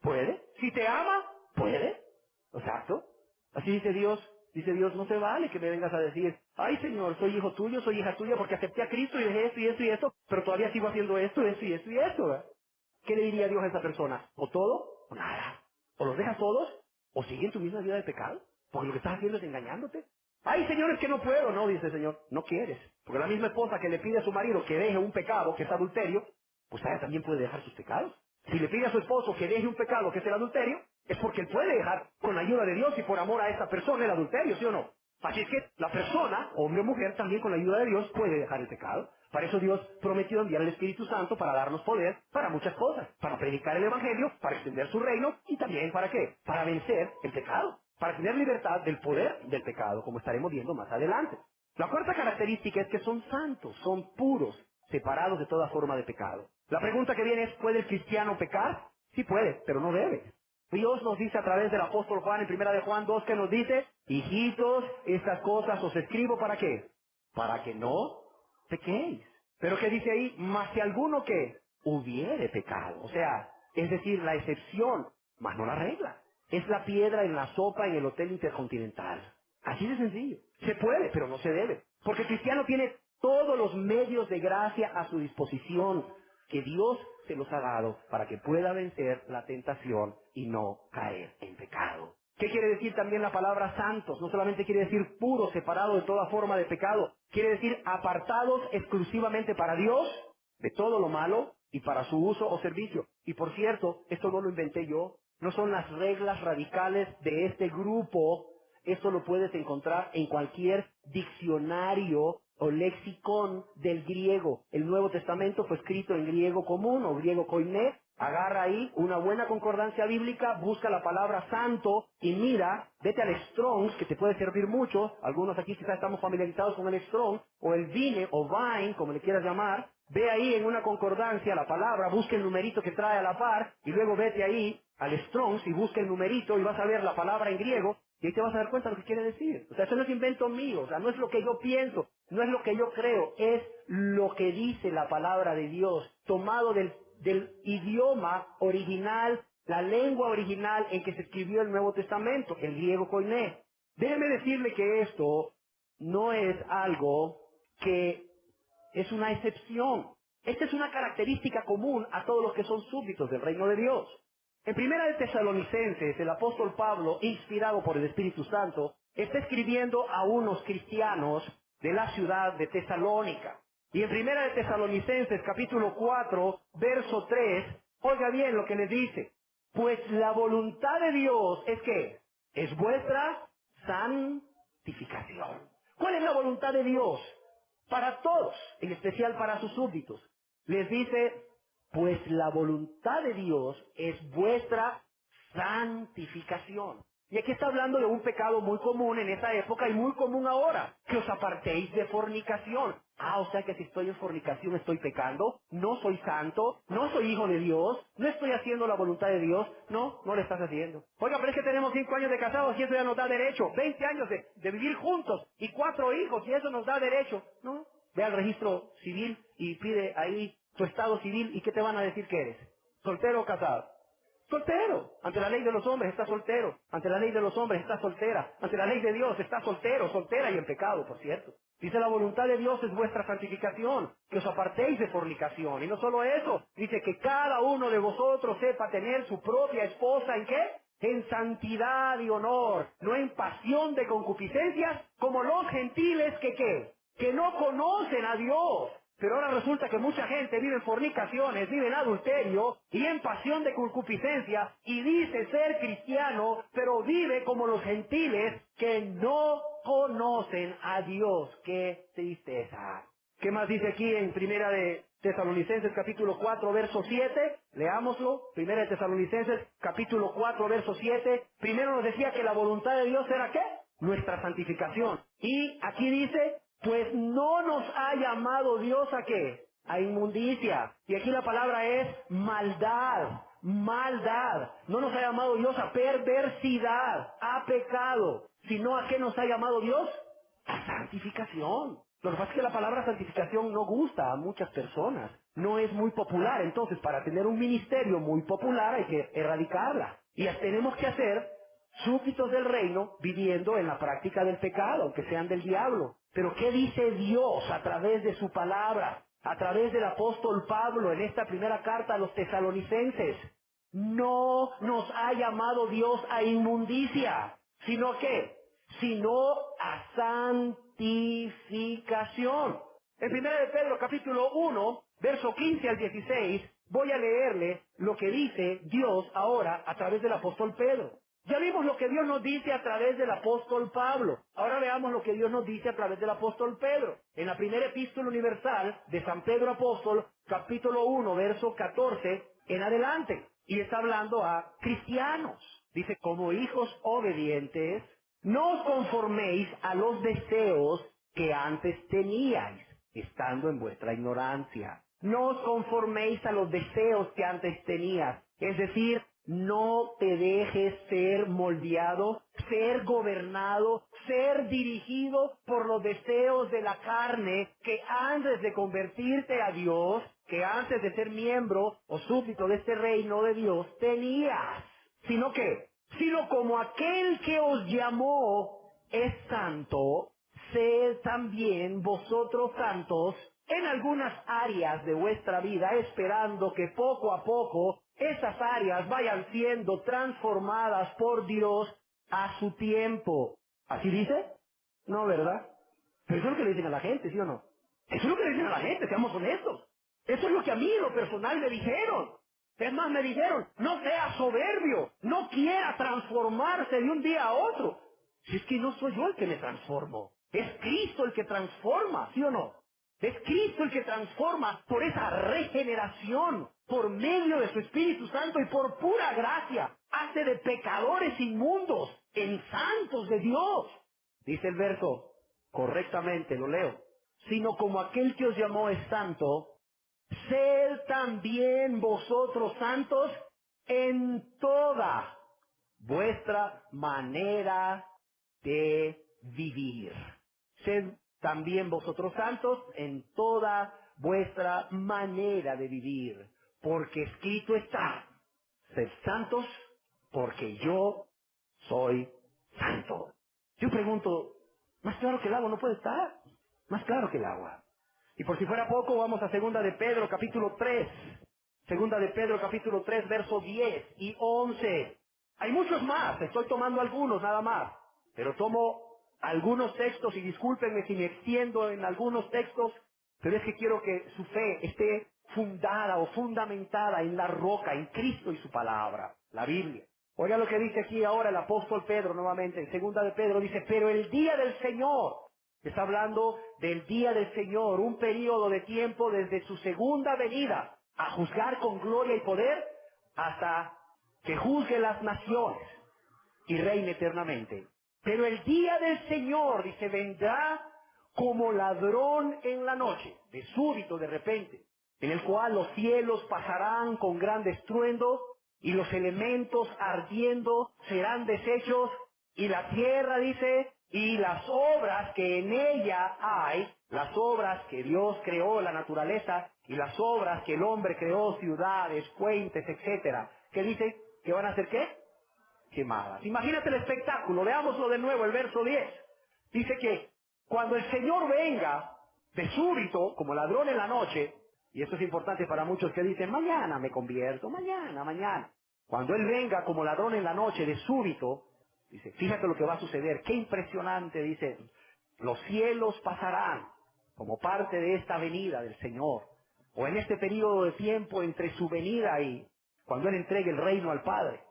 puede. Si te ama, puede. Exacto. Así dice Dios, no se vale que me vengas a decir, ay Señor, soy hijo tuyo, soy hija tuya porque acepté a Cristo y dejé esto y esto y esto, pero todavía sigo haciendo esto, esto y esto y esto, ¿verdad? ¿Qué le diría Dios a esa persona? O todo, o nada. O los dejas todos, o siguen tu misma vida de pecado, porque lo que estás haciendo es engañándote. Ay, Señor, es que no puedo. No, dice el Señor, no quieres. Porque la misma esposa que le pide a su marido que deje un pecado, que es adulterio, pues ella también puede dejar sus pecados. Si le pide a su esposo que deje un pecado, que es el adulterio, es porque él puede dejar, con la ayuda de Dios y por amor a esa persona, el adulterio, ¿sí o no? Así es que la persona, hombre o mujer, también con la ayuda de Dios puede dejar el pecado. Para eso Dios prometió enviar el Espíritu Santo para darnos poder para muchas cosas. Para predicar el Evangelio, para extender su reino y también ¿para qué? Para vencer el pecado. Para tener libertad del poder del pecado, como estaremos viendo más adelante. La cuarta característica es que son santos, son puros, separados de toda forma de pecado. La pregunta que viene es, ¿puede el cristiano pecar? Sí puede, pero no debe. Dios nos dice a través del apóstol Juan en primera de Juan 2 que nos dice, hijitos, estas cosas os escribo ¿para qué? Para que no pequéis. Pero ¿qué dice ahí? Mas si alguno que hubiere pecado. O sea, es decir, la excepción, mas no la regla. Es la piedra en la sopa en el Hotel Intercontinental. Así de sencillo. Se puede, pero no se debe. Porque el cristiano tiene todos los medios de gracia a su disposición que Dios se los ha dado para que pueda vencer la tentación y no caer en pecado. ¿Qué quiere decir también la palabra santos? No solamente quiere decir puros, separados de toda forma de pecado. Quiere decir apartados exclusivamente para Dios de todo lo malo y para su uso o servicio. Y por cierto, esto no lo inventé yo. No son las reglas radicales de este grupo. Esto lo puedes encontrar en cualquier diccionario o lexicón del griego. El Nuevo Testamento fue escrito en griego común o griego koiné. Agarra ahí una buena concordancia bíblica, busca la palabra santo y mira, vete al Strong's, que te puede servir mucho. Algunos aquí quizás estamos familiarizados con el Strong's, o el Vine, o Vine, como le quieras llamar. Ve ahí en una concordancia la palabra, busca el numerito que trae a la par, y luego vete ahí al Strong's y busca el numerito y vas a ver la palabra en griego, y ahí te vas a dar cuenta de lo que quiere decir. O sea, eso no es invento mío, o sea, no es lo que yo pienso, no es lo que yo creo, es lo que dice la palabra de Dios, tomado del idioma original, la lengua original en que se escribió el Nuevo Testamento, el griego koiné. Déjeme decirle que esto no es algo que es una excepción. Esta es una característica común a todos los que son súbditos del reino de Dios. En Primera de Tesalonicenses, el apóstol Pablo, inspirado por el Espíritu Santo, está escribiendo a unos cristianos de la ciudad de Tesalónica. Y en Primera de Tesalonicenses, capítulo 4, verso 3, oiga bien lo que les dice. Pues la voluntad de Dios es que es vuestra santificación. ¿Cuál es la voluntad de Dios? Para todos, en especial para sus súbditos. Les dice, pues la voluntad de Dios es vuestra santificación. Y aquí está hablando de un pecado muy común en esa época y muy común ahora, que os apartéis de fornicación. Ah, o sea que si estoy en fornicación estoy pecando, no soy santo, no soy hijo de Dios, no estoy haciendo la voluntad de Dios. No, no lo estás haciendo. Oiga, pero es que tenemos 5 años de casados y eso ya nos da derecho, 20 años de vivir juntos y 4 hijos y eso nos da derecho. No, ve al registro civil y pide ahí tu estado civil y ¿qué te van a decir que eres? ¿Soltero o casado? Soltero. Ante la ley de los hombres está soltero. Ante la ley de los hombres está soltera. Ante la ley de Dios está soltero, soltera y en pecado, por cierto. Dice la voluntad de Dios es vuestra santificación, que os apartéis de fornicación. Y no solo eso, dice que cada uno de vosotros sepa tener su propia esposa ¿en qué? En santidad y honor, no en pasión de concupiscencias, como los gentiles que ¿qué? Que no conocen a Dios. Pero ahora resulta que mucha gente vive en fornicaciones, vive en adulterio y en pasión de concupiscencia y dice ser cristiano, pero vive como los gentiles que no conocen a Dios. ¡Qué tristeza! ¿Qué más dice aquí en Primera de Tesalonicenses capítulo 4 verso 7? Leámoslo. Primera de Tesalonicenses capítulo 4 verso 7. Primero nos decía que la voluntad de Dios era ¿qué? Nuestra santificación. Y aquí dice, pues no nos ha llamado Dios ¿a qué? A inmundicia. Y aquí la palabra es maldad. Maldad. No nos ha llamado Dios a perversidad, a pecado. Sino ¿a qué nos ha llamado Dios? A santificación. Lo que pasa es que la palabra santificación no gusta a muchas personas. No es muy popular. Entonces, para tener un ministerio muy popular hay que erradicarla. Y tenemos que hacer súbditos del reino viviendo en la práctica del pecado, aunque sean del diablo. Pero ¿qué dice Dios a través de su palabra? A través del apóstol Pablo en esta primera carta a los tesalonicenses. No nos ha llamado Dios a inmundicia, sino que, sino a santificación. En Primera de Pedro capítulo 1, verso 15 al 16, voy a leerle lo que dice Dios ahora a través del apóstol Pedro. Ya vimos lo que Dios nos dice a través del apóstol Pablo. Ahora veamos lo que Dios nos dice a través del apóstol Pedro. En la primera epístola universal de San Pedro Apóstol, capítulo 1, verso 14 en adelante. Y está hablando a cristianos. Dice, como hijos obedientes, no os conforméis a los deseos que antes teníais, estando en vuestra ignorancia. No os conforméis a los deseos que antes tenías. Es decir, no te dejes ser moldeado, ser gobernado, ser dirigido por los deseos de la carne que antes de convertirte a Dios, que antes de ser miembro o súbdito de este reino de Dios tenías. Sino como aquel que os llamó es santo, sed también vosotros santos en algunas áreas de vuestra vida, esperando que poco a poco esas áreas vayan siendo transformadas por Dios a su tiempo. ¿Así dice? No, ¿verdad? Pero eso es lo que le dicen a la gente, ¿sí o no? Eso es lo que le dicen a la gente, seamos honestos. Eso es lo que a mí en lo personal me dijeron. Es más, me dijeron, no sea soberbio, no quiera transformarse de un día a otro. Si es que no soy yo el que me transformo, es Cristo el que transforma, ¿sí o no? Es Cristo el que transforma por esa regeneración, por medio de su Espíritu Santo y por pura gracia. Hace de pecadores inmundos en santos de Dios. Dice el verso, correctamente, lo leo. Sino como aquel que os llamó es santo, sed también vosotros santos en toda vuestra manera de vivir. Sed también vosotros santos en toda vuestra manera de vivir, porque escrito está, sed santos porque yo soy santo. Yo pregunto, más claro que el agua no puede estar, más claro que el agua. Y por si fuera poco, vamos a segunda de Pedro, capítulo 3. Segunda de Pedro, capítulo 3, versos 10 y 11. Hay muchos más, estoy tomando algunos nada más. Pero tomo algunos textos y discúlpenme si me extiendo en algunos textos, pero es que quiero que su fe esté fundada o fundamentada en la roca, en Cristo y su palabra, la Biblia. Oiga lo que dice aquí ahora el apóstol Pedro nuevamente, en segunda de Pedro, dice, pero el día del Señor, está hablando del día del Señor, un periodo de tiempo desde su segunda venida, a juzgar con gloria y poder, hasta que juzgue las naciones y reine eternamente. Pero el día del Señor, dice, vendrá como ladrón en la noche, de súbito, de repente, en el cual los cielos pasarán con gran estruendo y los elementos ardiendo serán deshechos y la tierra, dice, y las obras que en ella hay, las obras que Dios creó, la naturaleza, y las obras que el hombre creó, ciudades, puentes, etcétera, que dice que van a hacer ¿qué? Quemadas. Imagínate el espectáculo, veámoslo de nuevo, el verso 10. Dice que cuando el Señor venga de súbito, como ladrón en la noche, y esto es importante para muchos que dicen, mañana me convierto, mañana, mañana. Cuando Él venga como ladrón en la noche de súbito, dice, fíjate lo que va a suceder, qué impresionante, dice, los cielos pasarán como parte de esta venida del Señor, o en este periodo de tiempo entre su venida y cuando Él entregue el reino al Padre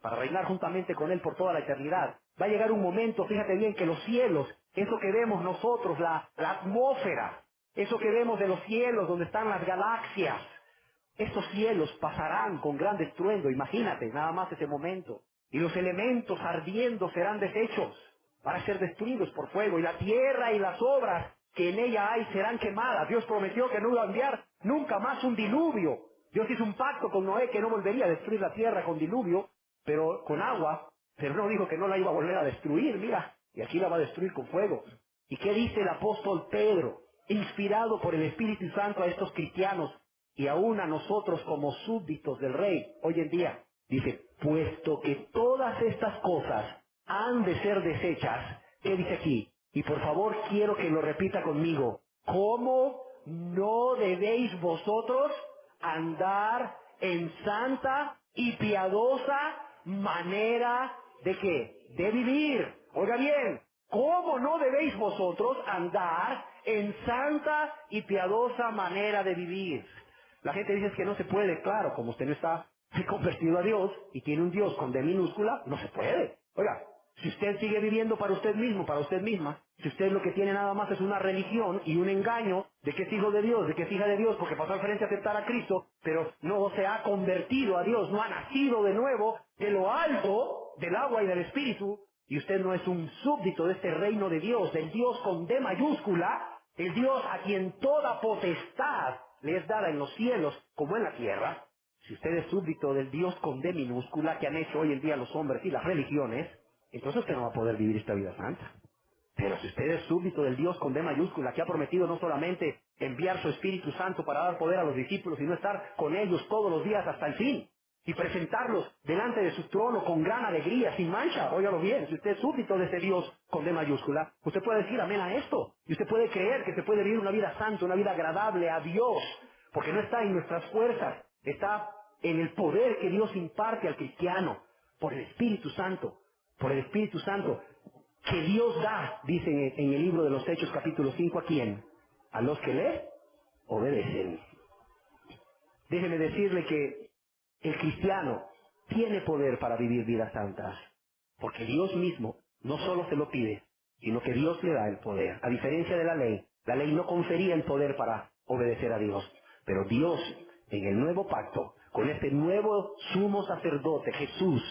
para reinar juntamente con Él por toda la eternidad. Va a llegar un momento, fíjate bien, que los cielos, eso que vemos nosotros, la atmósfera, eso que vemos de los cielos donde están las galaxias, estos cielos pasarán con gran estruendo, imagínate, nada más ese momento. Y los elementos ardiendo serán deshechos para ser destruidos por fuego, y la tierra y las obras que en ella hay serán quemadas. Dios prometió que no iba a enviar nunca más un diluvio. Dios hizo un pacto con Noé que no volvería a destruir la tierra con diluvio, pero con agua, pero no dijo que no la iba a volver a destruir, mira, y aquí la va a destruir con fuego. ¿Y qué dice el apóstol Pedro, inspirado por el Espíritu Santo a estos cristianos y aún a nosotros como súbditos del Rey hoy en día? Dice, puesto que todas estas cosas han de ser deshechas, ¿qué dice aquí? Y por favor quiero que lo repita conmigo, ¿cómo no debéis vosotros andar en santa y piadosa manera de qué? De vivir. Oiga bien, ¿cómo no debéis vosotros andar en santa y piadosa manera de vivir? La gente dice que no se puede, claro, como usted no está convertido a Dios y tiene un Dios con D minúscula, no se puede. Oiga, si usted sigue viviendo para usted mismo, para usted misma, si usted lo que tiene nada más es una religión y un engaño de que es hijo de Dios, de que es hija de Dios, porque pasó al frente a aceptar a Cristo, pero no se ha convertido a Dios, no ha nacido de nuevo de lo alto, del agua y del Espíritu, y usted no es un súbdito de este reino de Dios, del Dios con D mayúscula, el Dios a quien toda potestad le es dada en los cielos como en la tierra. Si usted es súbdito del Dios con D minúscula que han hecho hoy en día los hombres y las religiones, entonces usted no va a poder vivir esta vida santa. Pero si usted es súbdito del Dios con D mayúscula, que ha prometido no solamente enviar su Espíritu Santo para dar poder a los discípulos, sino estar con ellos todos los días hasta el fin, y presentarlos delante de su trono con gran alegría, sin mancha. Óigalo bien, si usted es súbdito de ese Dios con D mayúscula, usted puede decir amén a esto. Y usted puede creer que se puede vivir una vida santa, una vida agradable a Dios, porque no está en nuestras fuerzas, está en el poder que Dios imparte al cristiano, por el Espíritu Santo, por el Espíritu Santo, que Dios da, dice en el libro de los Hechos capítulo 5, ¿a quién? A los que le obedecen. Déjeme decirle que el cristiano tiene poder para vivir vidas santas, porque Dios mismo no solo se lo pide, sino que Dios le da el poder. A diferencia de la ley no confería el poder para obedecer a Dios, pero Dios en el nuevo pacto, con este nuevo sumo sacerdote, Jesús,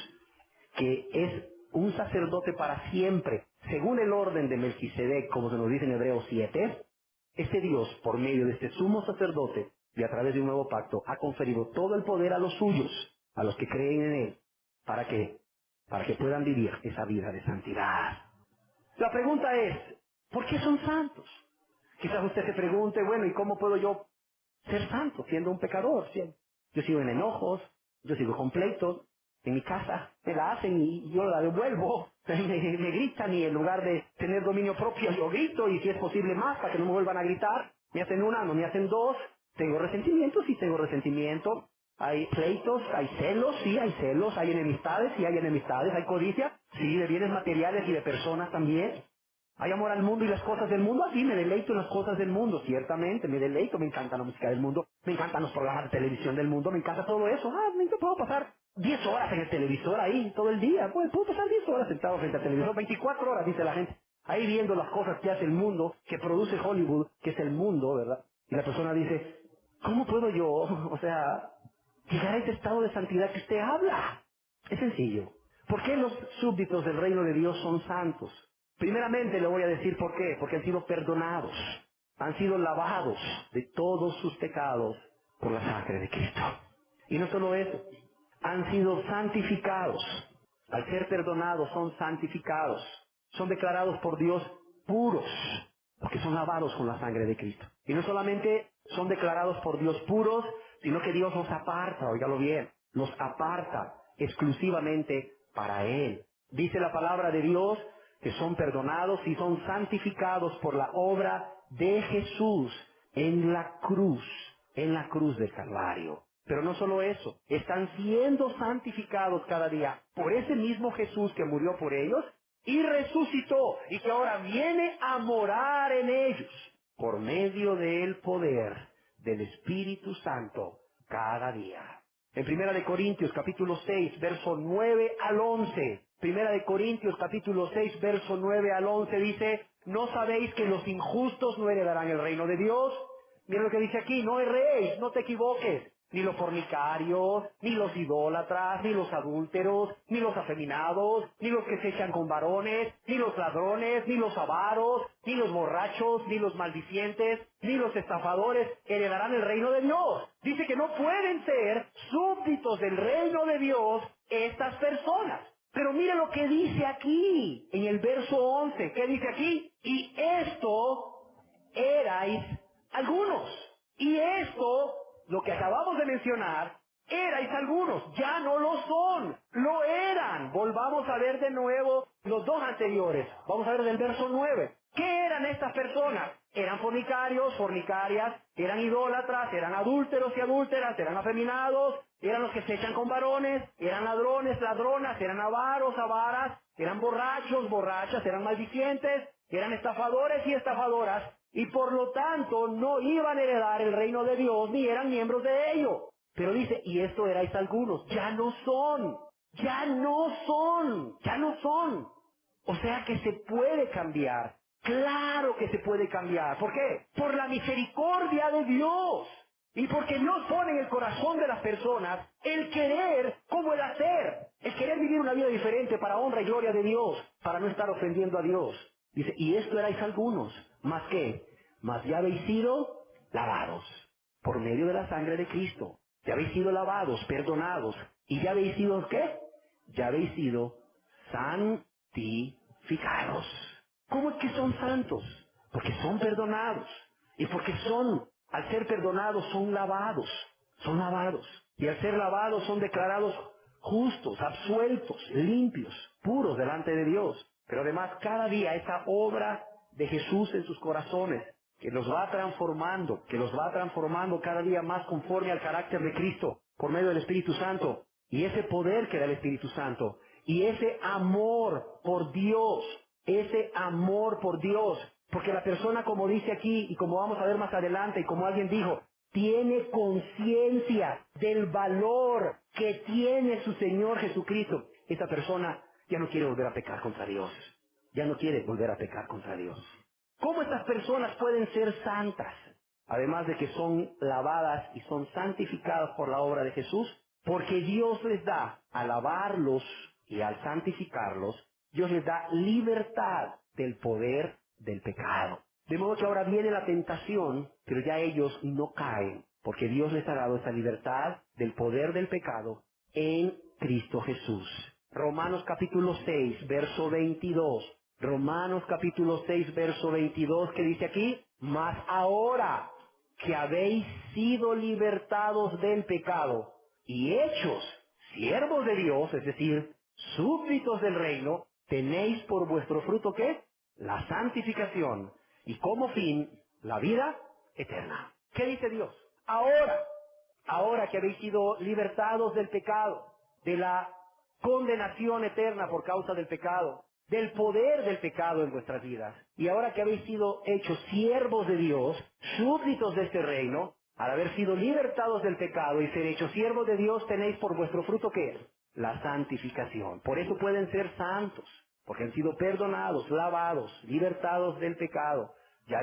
que es un sacerdote para siempre, según el orden de Melquisedec, como se nos dice en Hebreos 7, este Dios, por medio de este sumo sacerdote, y a través de un nuevo pacto, ha conferido todo el poder a los suyos, a los que creen en Él. ¿Para qué? Para que puedan vivir esa vida de santidad. La pregunta es, ¿por qué son santos? Quizás usted se pregunte, bueno, ¿y cómo puedo yo ser santo siendo un pecador? ¿Sí? Yo sigo en enojos, yo sigo con pleitos, en mi casa me la hacen y yo la devuelvo, me gritan y en lugar de tener dominio propio yo grito y si es posible más para que no me vuelvan a gritar, me hacen una, no me hacen dos, tengo resentimiento, sí tengo resentimiento, hay pleitos, hay celos, hay enemistades, sí hay enemistades, hay codicia, sí de bienes materiales y de personas también. Hay amor al mundo y las cosas del mundo. Así me deleito en las cosas del mundo, ciertamente. Me deleito, me encanta la música del mundo. Me encantan los programas de televisión del mundo. Me encanta todo eso. Me puedo pasar 10 horas en el televisor ahí todo el día. Pues, puedo pasar 10 horas sentado frente al televisor. 24 horas, dice la gente. Ahí viendo las cosas que hace el mundo, que produce Hollywood, que es el mundo, ¿verdad? Y la persona dice, ¿cómo puedo yo, o sea, llegar a ese estado de santidad que usted habla? Es sencillo. ¿Por qué los súbditos del reino de Dios son santos? Primeramente le voy a decir por qué. Porque han sido perdonados, han sido lavados de todos sus pecados por la sangre de Cristo. Y no solo eso, han sido santificados. Al ser perdonados son santificados. Son declarados por Dios puros, porque son lavados con la sangre de Cristo. Y no solamente son declarados por Dios puros, sino que Dios los aparta, óigalo bien, los aparta exclusivamente para Él. Dice la palabra de Dios que son perdonados y son santificados por la obra de Jesús en la cruz del Calvario. Pero no solo eso, están siendo santificados cada día por ese mismo Jesús que murió por ellos y resucitó y que ahora viene a morar en ellos por medio del poder del Espíritu Santo cada día. En Primera de Corintios capítulo 6, verso 9 al 11. Primera de Corintios capítulo 6, verso 9 al 11 dice, ¿no sabéis que los injustos no heredarán el reino de Dios? Mira lo que dice aquí, no erréis, no te equivoques. Ni los fornicarios, ni los idólatras, ni los adúlteros, ni los afeminados, ni los que se echan con varones, ni los ladrones, ni los avaros, ni los borrachos, ni los maldicientes, ni los estafadores heredarán el reino de Dios. Dice que no pueden ser súbditos del reino de Dios estas personas. Pero mire lo que dice aquí, en el verso 11. ¿Qué dice aquí? Y esto erais algunos. Y esto, lo que acabamos de mencionar, erais algunos. Ya no lo son. Lo eran. Volvamos a ver de nuevo los dos anteriores. Vamos a ver del verso 9. ¿Qué eran estas personas? Eran fornicarios, fornicarias, eran idólatras, eran adúlteros y adúlteras, eran afeminados, eran los que se echan con varones, eran ladrones, ladronas, eran avaros, avaras, eran borrachos, borrachas, eran maldicientes, eran estafadores y estafadoras, y por lo tanto no iban a heredar el reino de Dios ni eran miembros de ello. Pero dice, y esto erais algunos, ya no son, ya no son, ya no son. O sea que se puede cambiar. Claro que se puede cambiar. ¿Por qué? Por la misericordia de Dios. Y porque Dios pone en el corazón de las personas el querer como el hacer. El querer vivir una vida diferente para honra y gloria de Dios, para no estar ofendiendo a Dios. Dice, y esto erais algunos. ¿Más qué? Más ya habéis sido lavados por medio de la sangre de Cristo. Ya habéis sido lavados, perdonados. ¿Y ya habéis sido qué? Ya habéis sido santificados. ¿Cómo es que son santos? Porque son perdonados. Y porque son, al ser perdonados, son lavados. Son lavados. Y al ser lavados son declarados justos, absueltos, limpios, puros delante de Dios. Pero además cada día esa obra de Jesús en sus corazones, que los va transformando cada día más conforme al carácter de Cristo por medio del Espíritu Santo. Y ese poder que da el Espíritu Santo, y ese amor por Dios, porque la persona, como dice aquí, y como vamos a ver más adelante, y como alguien dijo, tiene conciencia del valor que tiene su Señor Jesucristo. Esa persona ya no quiere volver a pecar contra Dios. Ya no quiere volver a pecar contra Dios. ¿Cómo estas personas pueden ser santas? Además de que son lavadas y son santificadas por la obra de Jesús, porque Dios les da, al lavarlos y al santificarlos, Dios les da libertad del poder del pecado. De modo que ahora viene la tentación, pero ya ellos no caen, porque Dios les ha dado esa libertad del poder del pecado en Cristo Jesús. Romanos capítulo 6, verso 22. Romanos capítulo 6, verso 22, que dice aquí, mas ahora que habéis sido libertados del pecado y hechos siervos de Dios, es decir, súbditos del reino, tenéis por vuestro fruto ¿qué? La santificación y como fin la vida eterna. ¿Qué dice Dios? Ahora que habéis sido libertados del pecado, de la condenación eterna por causa del pecado, del poder del pecado en vuestras vidas, y ahora que habéis sido hechos siervos de Dios, súbditos de este reino, al haber sido libertados del pecado y ser hechos siervos de Dios, tenéis por vuestro fruto ¿qué es? La santificación. Por eso pueden ser santos, porque han sido perdonados, lavados, libertados del pecado. Ya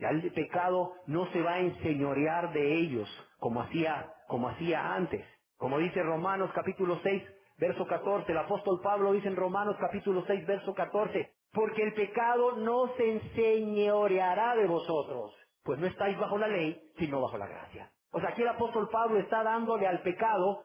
el pecado no se va a enseñorear de ellos como hacía antes. Como dice Romanos capítulo 6, verso 14, el apóstol Pablo dice en Romanos capítulo 6, verso 14, porque el pecado no se enseñoreará de vosotros, pues no estáis bajo la ley, sino bajo la gracia. O sea, aquí el apóstol Pablo está dándole al pecado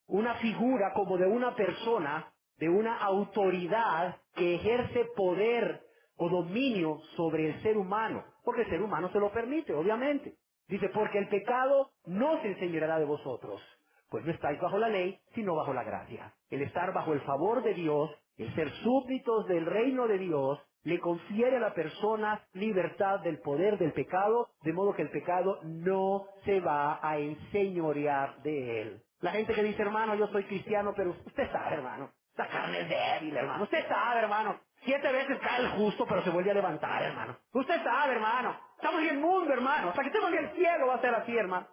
una figura como de una persona, de una autoridad que ejerce poder o dominio sobre el ser humano, porque el ser humano se lo permite, obviamente. Dice, porque el pecado no se enseñará de vosotros, pues no estáis bajo la ley, sino bajo la gracia. El estar bajo el favor de Dios, el ser súbditos del reino de Dios, le confiere a la persona libertad del poder del pecado, de modo que el pecado no se va a enseñorear de él. La gente que dice, hermano, yo soy cristiano, pero usted sabe, hermano, la carne es débil, hermano. Usted sabe, hermano, 7 veces cae el justo, pero se vuelve a levantar, hermano. Usted sabe, hermano, estamos en el mundo, hermano, hasta que estemos en el cielo va a ser así, hermano.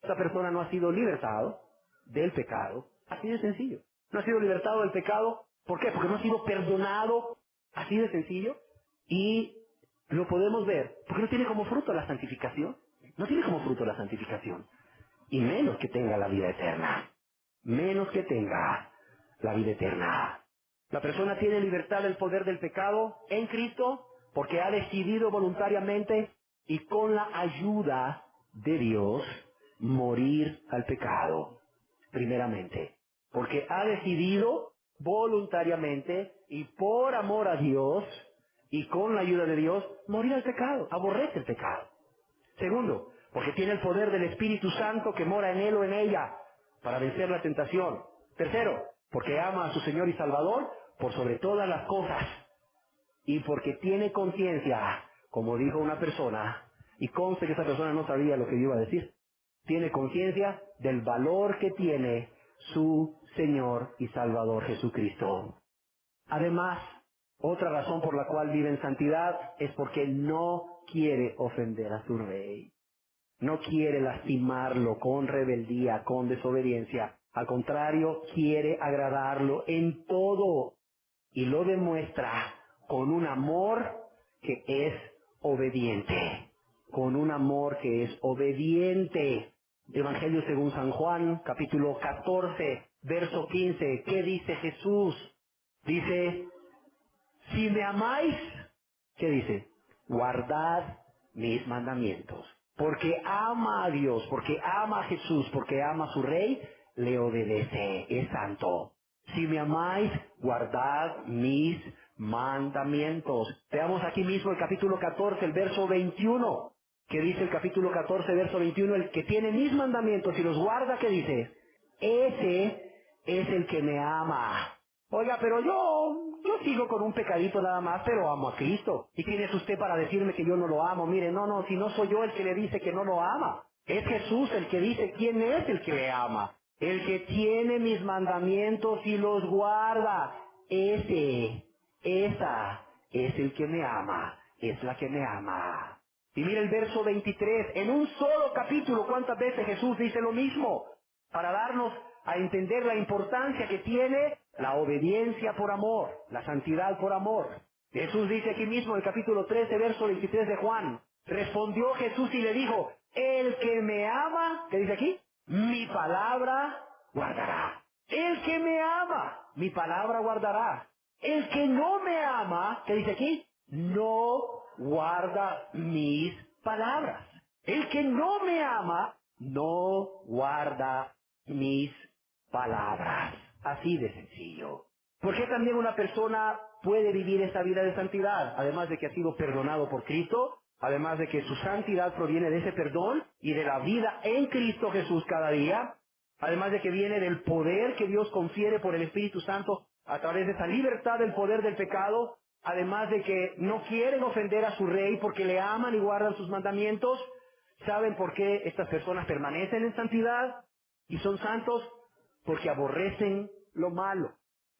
Esa persona no ha sido libertado del pecado, así de sencillo. No ha sido libertado del pecado, ¿por qué? Porque no ha sido perdonado, así de sencillo. Y lo podemos ver, porque no tiene como fruto la santificación. No tiene como fruto la santificación. Y menos que tenga la vida eterna. Menos que tenga la vida eterna. La persona tiene libertad del poder del pecado en Cristo porque ha decidido voluntariamente y con la ayuda de Dios morir al pecado, primeramente. Porque ha decidido voluntariamente y por amor a Dios y con la ayuda de Dios morir al pecado, aborrece el pecado. Segundo, porque tiene el poder del Espíritu Santo que mora en él o en ella para vencer la tentación. Tercero, porque ama a su Señor y Salvador por sobre todas las cosas. Y porque tiene conciencia, como dijo una persona, y conste que esa persona no sabía lo que yo iba a decir, tiene conciencia del valor que tiene su Señor y Salvador Jesucristo. Además, otra razón por la cual vive en santidad es porque no quiere ofender a su Rey. No quiere lastimarlo con rebeldía, con desobediencia. Al contrario, quiere agradarlo en todo. Y lo demuestra con un amor que es obediente. Con un amor que es obediente. Evangelio según San Juan, capítulo 14, verso 15. ¿Qué dice Jesús? Dice, si me amáis, ¿qué dice? Guardad mis mandamientos. Porque ama a Dios, porque ama a Jesús, porque ama a su Rey, le obedece, es santo. Si me amáis, guardad mis mandamientos. Veamos aquí mismo el capítulo 14, el verso 21. ¿Qué dice el capítulo 14, verso 21? El que tiene mis mandamientos y los guarda, ¿qué dice? Ese es el que me ama. Oiga, pero yo sigo con un pecadito nada más, pero amo a Cristo. ¿Y quién es usted para decirme que yo no lo amo? Mire, no, si no soy yo el que le dice que no lo ama. Es Jesús el que dice quién es el que le ama. El que tiene mis mandamientos y los guarda. Esa es el que me ama. Es la que me ama. Y mira el verso 23, en un solo capítulo, ¿cuántas veces Jesús dice lo mismo? Para darnos a entender la importancia que tiene la obediencia por amor, la santidad por amor. Jesús dice aquí mismo en el capítulo 13, verso 23 de Juan, respondió Jesús y le dijo, el que me ama, ¿qué dice aquí? Mi palabra guardará. El que me ama, mi palabra guardará. El que no me ama, ¿qué dice aquí? No guarda mis palabras. El que no me ama, no guarda mis palabras. Así de sencillo. ¿Por qué también una persona puede vivir esta vida de santidad? Además de que ha sido perdonado por Cristo, además de que su santidad proviene de ese perdón y de la vida en Cristo Jesús cada día, además de que viene del poder que Dios confiere por el Espíritu Santo a través de esa libertad del poder del pecado, además de que no quieren ofender a su rey porque le aman y guardan sus mandamientos. ¿Saben por qué estas personas permanecen en santidad y son santos? Porque aborrecen lo malo.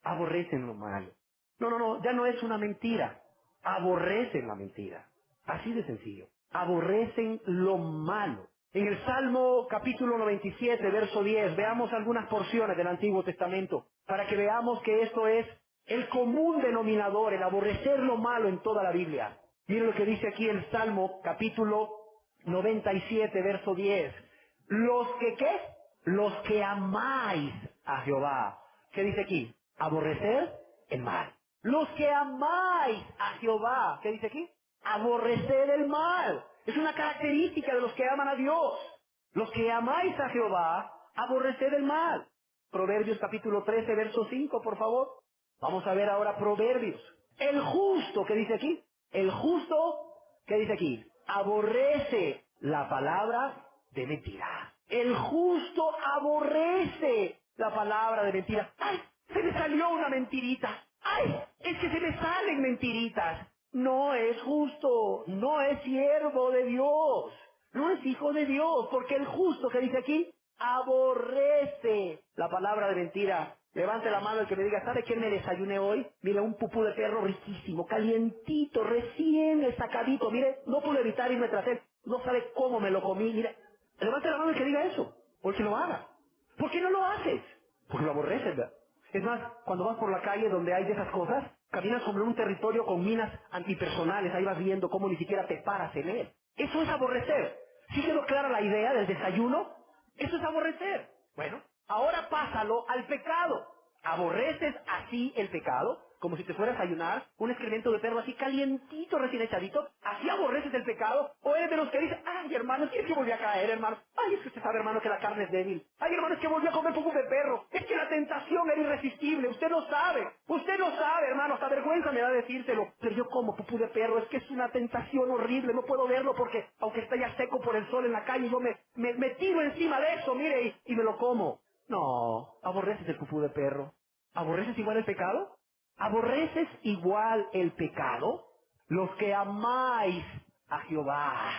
Aborrecen lo malo. No, ya no es una mentira. Aborrecen la mentira. Así de sencillo. Aborrecen lo malo. En el Salmo capítulo 97, verso 10, veamos algunas porciones del Antiguo Testamento para que veamos que esto es el común denominador, el aborrecer lo malo en toda la Biblia. Miren lo que dice aquí el Salmo capítulo 97, verso 10. Los que, ¿qué? Los que amáis a Jehová. ¿Qué dice aquí? Aborrecer el mal. Los que amáis a Jehová. ¿Qué dice aquí? Aborrecer el mal. Es una característica de los que aman a Dios. Los que amáis a Jehová, aborrecer el mal. Proverbios capítulo 13, verso 5, por favor. Vamos a ver ahora Proverbios. El justo, ¿qué dice aquí? El justo, ¿qué dice aquí? Aborrece la palabra de mentira. El justo aborrece la palabra de mentira. ¡Ay! Se me salió una mentirita. ¡Ay! Es que se me salen mentiritas. No es justo, no es siervo de Dios, no es hijo de Dios, porque el justo que dice aquí, aborrece la palabra de mentira. Levante la mano el que me diga, ¿sabe qué me desayuné hoy? Mira, un pupú de perro riquísimo, calientito, recién sacadito. Mire, no pude evitar irme tras él. No sabe cómo me lo comí. Mira, levante la mano el que diga eso, o el que lo haga. ¿Por qué no lo haces? Porque lo aborreces, ¿verdad? Es más, cuando vas por la calle donde hay de esas cosas, caminas sobre un territorio con minas antipersonales, ahí vas viendo cómo ni siquiera te paras en él. Eso es aborrecer. ¿Sí quedó clara la idea del desayuno? Eso es aborrecer. Bueno, ahora pásalo al pecado. ¿Aborreces así el pecado? Como si te fueras a ayunar, un excremento de perro así calientito, recién echadito, ¿así aborreces el pecado? ¿O eres de los que dicen, ay hermano, es que volví a caer, hermano? Ay, es que usted sabe, hermano, que la carne es débil. Ay, hermano, es que volví a comer poco de perro. Es que la tentación era irresistible. Usted no sabe. Usted no sabe, hermano. Hasta vergüenza me da decírselo. Pero yo como pupú de perro. Es que es una tentación horrible. No puedo verlo porque, aunque está ya seco por el sol en la calle, yo me tiro encima de eso, mire, y me lo como. No, aborreces el pupú de perro. ¿Aborreces igual el pecado? ¿Aborreces igual el pecado? Los que amáis a Jehová.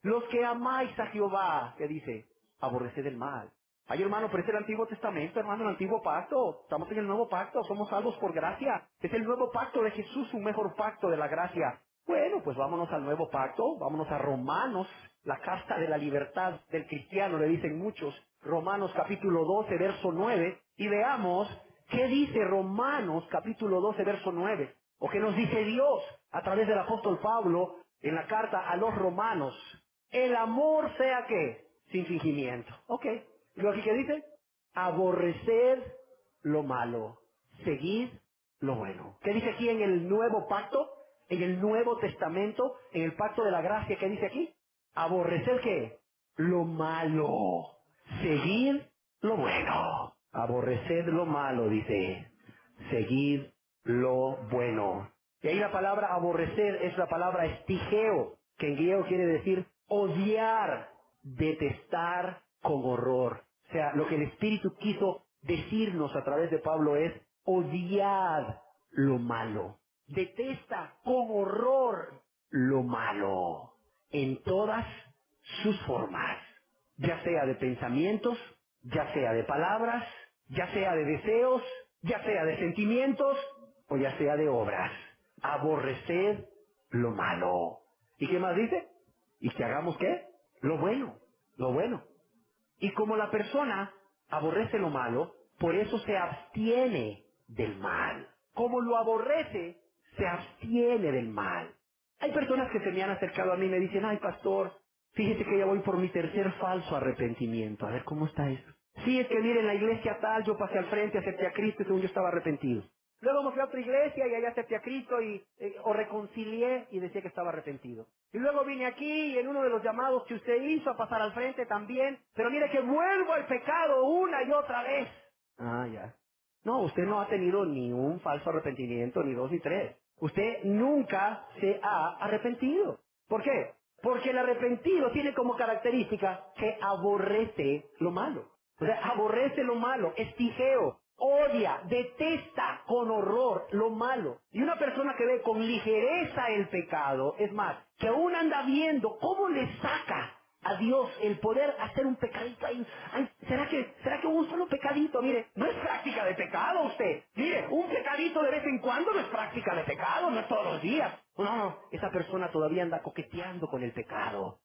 Los que amáis a Jehová, ¿qué dice? Aborreced el mal. Ay, hermano, pero es el Antiguo Testamento, hermano, el Antiguo Pacto. Estamos en el Nuevo Pacto, somos salvos por gracia. Es el Nuevo Pacto de Jesús, un mejor pacto de la gracia. Bueno, pues vámonos al Nuevo Pacto, vámonos a Romanos, la carta de la libertad del cristiano, le dicen muchos. Romanos capítulo 12, verso 9, y veamos qué dice Romanos capítulo 12, verso 9, o qué nos dice Dios a través del apóstol Pablo en la carta a los romanos. El amor sea ¿qué? Sin fingimiento. Ok. ¿Y lo aquí que dice? Aborrecer lo malo, seguir lo bueno. ¿Qué dice aquí en el Nuevo Pacto? En el Nuevo Testamento, en el Pacto de la Gracia, ¿qué dice aquí? Aborrecer ¿qué? Lo malo, seguir lo bueno. Aborrecer lo malo, dice. Seguir lo bueno. Y ahí la palabra aborrecer es la palabra estigeo, que en griego quiere decir odiar, detestar con horror. O sea, lo que el Espíritu quiso decirnos a través de Pablo es odiar lo malo. Detesta con horror lo malo en todas sus formas, ya sea de pensamientos, ya sea de palabras, ya sea de deseos, ya sea de sentimientos o ya sea de obras. Aborreced lo malo. ¿Y qué más dice? ¿Y que hagamos qué? Lo bueno, lo bueno. Y como la persona aborrece lo malo, por eso se abstiene del mal. Como lo aborrece, se abstiene del mal. Hay personas que se me han acercado a mí y me dicen, ay pastor, fíjese que ya voy por mi tercer falso arrepentimiento. A ver, ¿cómo está eso? Sí, es que mire, en la iglesia tal, yo pasé al frente, acepté a Cristo y según yo estaba arrepentido. Luego me fui a otra iglesia y allá acepté a Cristo o reconcilié y decía que estaba arrepentido. Y luego vine aquí y en uno de los llamados que usted hizo a pasar al frente también, pero mire que vuelvo al pecado una y otra vez. Ah, ya. No, usted no ha tenido ni un falso arrepentimiento, ni dos ni tres. Usted nunca se ha arrepentido. ¿Por qué? Porque el arrepentido tiene como característica que aborrece lo malo. O sea, aborrece lo malo, es tijeo, odia, detesta con horror lo malo. Y una persona que ve con ligereza el pecado, es más, que aún anda viendo cómo le saca a Dios el poder hacer un pecadito ahí. Ay, ¿será que un solo pecadito? Mire, no es práctica de pecado usted. Mire, un pecadito de vez en cuando no es práctica de pecado, no es todos los días. No, esa persona todavía anda coqueteando con el pecado.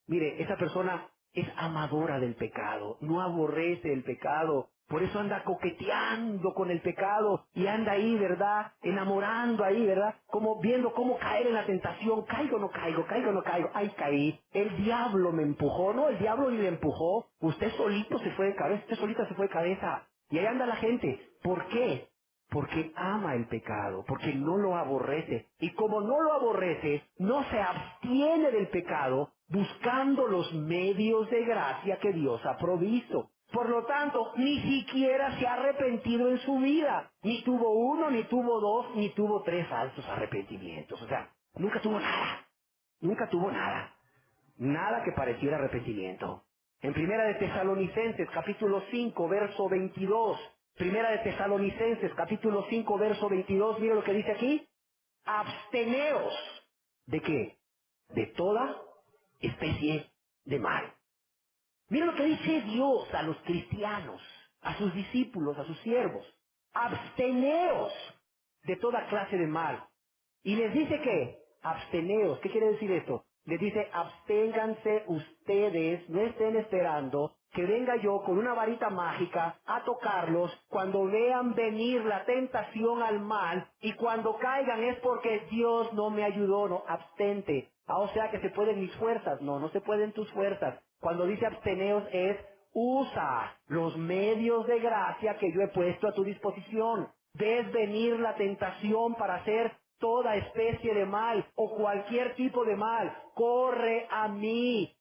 Mire, esa persona es amadora del pecado, no aborrece el pecado. Por eso anda coqueteando con el pecado y anda ahí, ¿verdad? Enamorando ahí, ¿verdad? Como viendo cómo caer en la tentación. Caigo o no caigo, caigo o no caigo. Ay, caí. El diablo me empujó. No, el diablo ni le empujó. Usted solito se fue de cabeza, usted solita se fue de cabeza. Y ahí anda la gente. ¿Por qué? Porque ama el pecado, porque no lo aborrece. Y como no lo aborrece, no se abstiene del pecado buscando los medios de gracia que Dios ha provisto. Por lo tanto, ni siquiera se ha arrepentido en su vida. Ni tuvo uno, ni tuvo dos, ni tuvo tres falsos arrepentimientos. O sea, nunca tuvo nada. Nunca tuvo nada. Nada que pareciera arrepentimiento. En Primera de Tesalonicenses, capítulo 5, verso 22. Primera de Tesalonicenses, capítulo 5, verso 22. Mira lo que dice aquí. Absteneos. ¿De qué? De toda especie de mal. Mira lo que dice Dios a los cristianos, a sus discípulos, a sus siervos. Absteneos de toda clase de mal. Y les dice que, absteneos, ¿qué quiere decir esto? Les dice, absténganse ustedes, no estén esperando que venga yo con una varita mágica a tocarlos cuando vean venir la tentación al mal y cuando caigan es porque Dios no me ayudó, no, abstente. Ah, o sea que se pueden mis fuerzas, no, no se pueden tus fuerzas. Cuando dice absteneos es, usa los medios de gracia que yo he puesto a tu disposición. Ves venir la tentación para hacer toda especie de mal o cualquier tipo de mal. Corre a mí,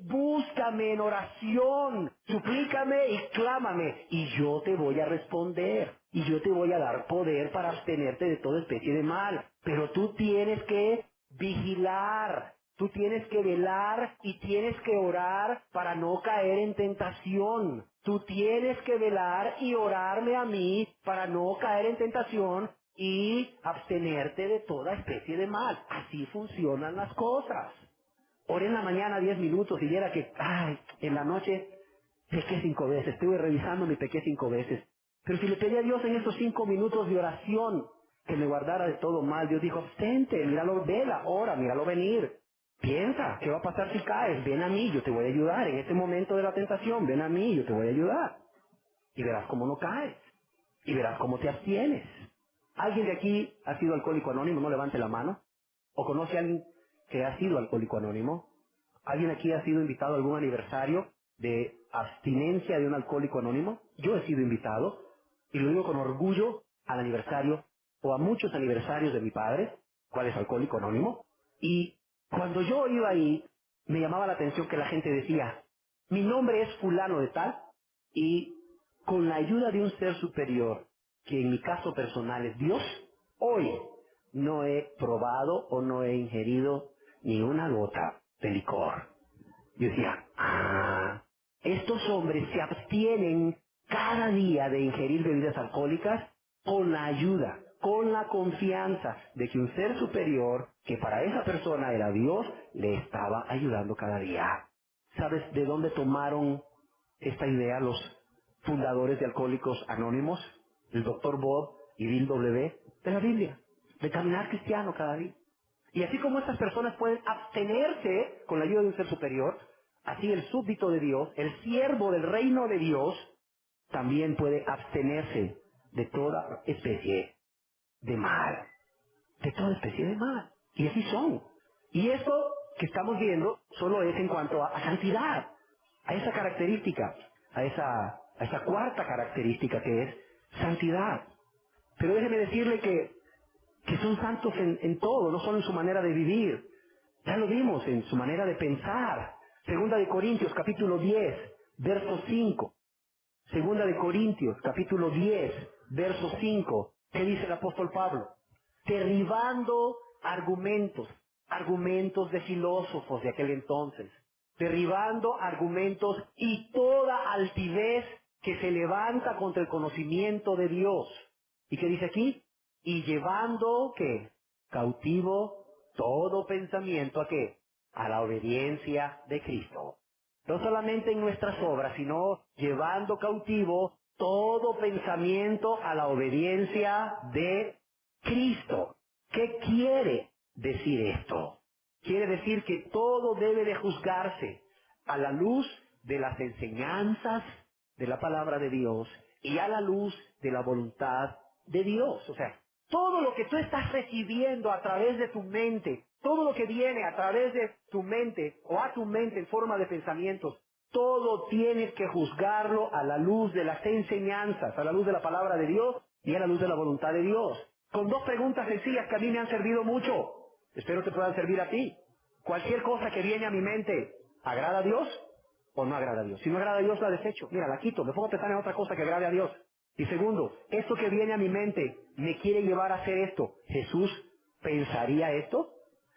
búscame en oración, suplícame y clámame y yo te voy a responder y yo te voy a dar poder para abstenerte de toda especie de mal. Pero tú tienes que vigilar. Tú tienes que velar y tienes que orar para no caer en tentación. Tú tienes que velar y orarme a mí para no caer en tentación y abstenerte de toda especie de mal. Así funcionan las cosas. Oré en la mañana 10 minutos y viera que, en la noche pequé 5 veces. Estuve revisando y pequé 5 veces. Pero si le pedí a Dios en esos 5 minutos de oración que me guardara de todo mal, Dios dijo, abstente, míralo, vela, ora, míralo venir. Piensa, ¿qué va a pasar si caes? Ven a mí, yo te voy a ayudar. En este momento de la tentación, ven a mí, yo te voy a ayudar. Y verás cómo no caes. Y verás cómo te abstienes. ¿Alguien de aquí ha sido alcohólico anónimo? No levante la mano. ¿O conoce a alguien que ha sido alcohólico anónimo? ¿Alguien aquí ha sido invitado a algún aniversario de abstinencia de un alcohólico anónimo? Yo he sido invitado, y lo digo con orgullo, al aniversario, o a muchos aniversarios de mi padre, cual es alcohólico anónimo. Y cuando yo iba ahí, me llamaba la atención que la gente decía, mi nombre es fulano de tal, y con la ayuda de un ser superior, que en mi caso personal es Dios, hoy no he probado o no he ingerido ni una gota de licor. Yo decía, estos hombres se abstienen cada día de ingerir bebidas alcohólicas con la ayuda, con la confianza de que un ser superior, que para esa persona era Dios, le estaba ayudando cada día. ¿Sabes de dónde tomaron esta idea los fundadores de Alcohólicos Anónimos? El Dr. Bob y Bill W. De la Biblia, de caminar cristiano cada día. Y así como estas personas pueden abstenerse con la ayuda de un ser superior, así el súbdito de Dios, el siervo del reino de Dios, también puede abstenerse de toda especie de mal. De toda especie de mal. Y así son. Y esto que estamos viendo solo es en cuanto a santidad, a esa característica, a esa cuarta característica que es santidad. Pero déjeme decirle que son santos en todo, no solo en su manera de vivir. Ya lo vimos en su manera de pensar. Segunda de Corintios, capítulo 10, verso 5. Segunda de Corintios, capítulo 10, verso 5. ¿Qué dice el apóstol Pablo? Derribando argumentos de filósofos de aquel entonces. Derribando argumentos y toda altivez que se levanta contra el conocimiento de Dios. ¿Y qué dice aquí? Y llevando, ¿qué? Cautivo todo pensamiento, ¿a qué? A la obediencia de Cristo. No solamente en nuestras obras, sino llevando cautivo todo pensamiento a la obediencia de Cristo. ¿Qué quiere decir esto? Quiere decir que todo debe de juzgarse a la luz de las enseñanzas de la palabra de Dios y a la luz de la voluntad de Dios. O sea, todo lo que tú estás recibiendo a través de tu mente, todo lo que viene a través de tu mente o a tu mente en forma de pensamientos, todo tienes que juzgarlo a la luz de las enseñanzas, a la luz de la palabra de Dios y a la luz de la voluntad de Dios. Con dos preguntas sencillas que a mí me han servido mucho. Espero te puedan servir a ti. Cualquier cosa que viene a mi mente, ¿agrada a Dios o no agrada a Dios? Si no agrada a Dios, la desecho. Mira, la quito, me pongo a pensar en otra cosa que agrade a Dios. Y segundo, esto que viene a mi mente me quiere llevar a hacer esto. ¿Jesús pensaría esto?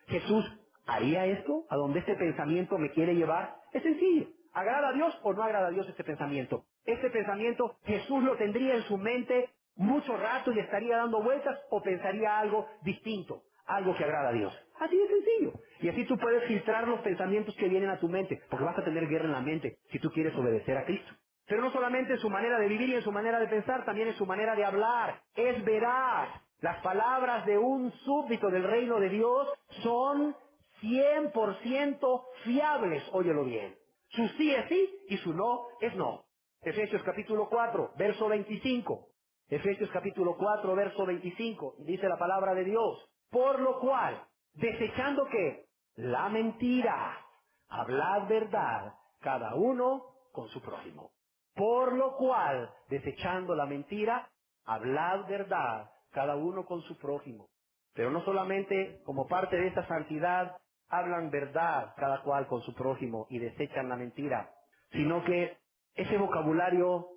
¿Jesús haría esto? ¿A donde este pensamiento me quiere llevar? Es sencillo. ¿Agrada a Dios o no agrada a Dios este pensamiento? Este pensamiento Jesús lo tendría en su mente mucho rato y estaría dando vueltas o pensaría algo distinto, algo que agrada a Dios. Así de sencillo. Y así tú puedes filtrar los pensamientos que vienen a tu mente, porque vas a tener guerra en la mente si tú quieres obedecer a Cristo. Pero no solamente en su manera de vivir y en su manera de pensar, también en su manera de hablar. Es veraz. Las palabras de un súbdito del reino de Dios son 100% fiables, óyelo bien. Su sí es sí y su no es no. Efesios capítulo 4, verso 25. Efesios capítulo 4, verso 25. Dice la palabra de Dios. Por lo cual, desechando ¿qué? La mentira. Hablad verdad, cada uno con su prójimo. Por lo cual, desechando la mentira, hablad verdad, cada uno con su prójimo. Pero no solamente como parte de esta santidad, hablan verdad cada cual con su prójimo y desechan la mentira, sino que ese vocabulario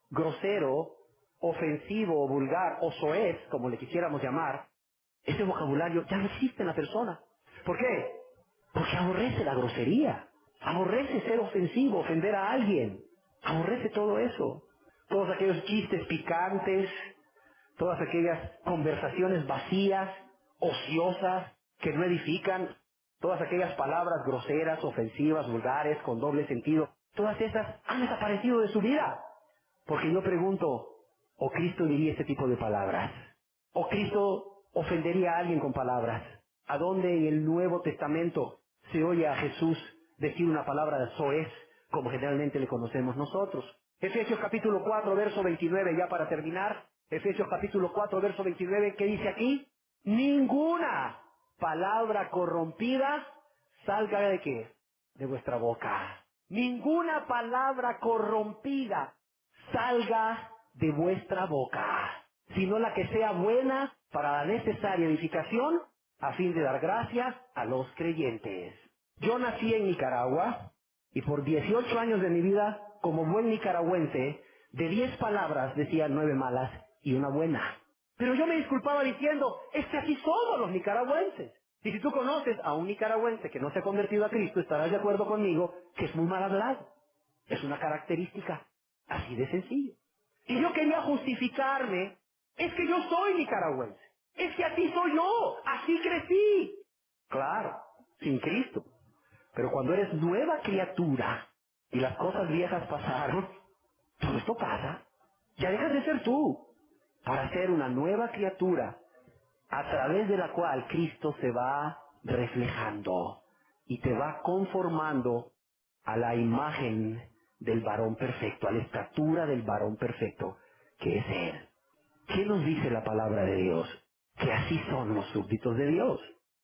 grosero, ofensivo, vulgar, o soez, como le quisiéramos llamar, ese vocabulario ya no existe en la persona. ¿Por qué? Porque aborrece la grosería, aborrece ser ofensivo, ofender a alguien, aborrece todo eso. Todos aquellos chistes picantes, todas aquellas conversaciones vacías, ociosas, que no edifican, todas aquellas palabras groseras, ofensivas, vulgares, con doble sentido, todas esas han desaparecido de su vida. Porque yo pregunto, ¿o Cristo diría este tipo de palabras? ¿O Cristo ofendería a alguien con palabras? ¿A dónde en el Nuevo Testamento se oye a Jesús decir una palabra de soez, como generalmente le conocemos nosotros? Efesios capítulo 4, verso 29, ya para terminar. Efesios capítulo 4, verso 29, ¿qué dice aquí? Ninguna palabra corrompida salga de qué? De vuestra boca. Ninguna palabra corrompida salga de vuestra boca, sino la que sea buena para la necesaria edificación, a fin de dar gracias a los creyentes. Yo nací en Nicaragua, y por 18 años de mi vida, como buen nicaragüense, de 10 palabras decía 9 malas y una buena. Pero yo me disculpaba diciendo, es que así somos los nicaragüenses. Y si tú conoces a un nicaragüense que no se ha convertido a Cristo, estarás de acuerdo conmigo que es muy mal hablado. Es una característica así de sencillo. Y yo quería justificarme, es que yo soy nicaragüense, es que así soy yo, así crecí. Claro, sin Cristo. Pero cuando eres nueva criatura y las cosas viejas pasaron, todo esto pasa. Ya dejas de ser tú para ser una nueva criatura a través de la cual Cristo se va reflejando y te va conformando a la imagen del varón perfecto, a la estatura del varón perfecto, que es Él. ¿Qué nos dice la palabra de Dios? Que así son los súbditos de Dios.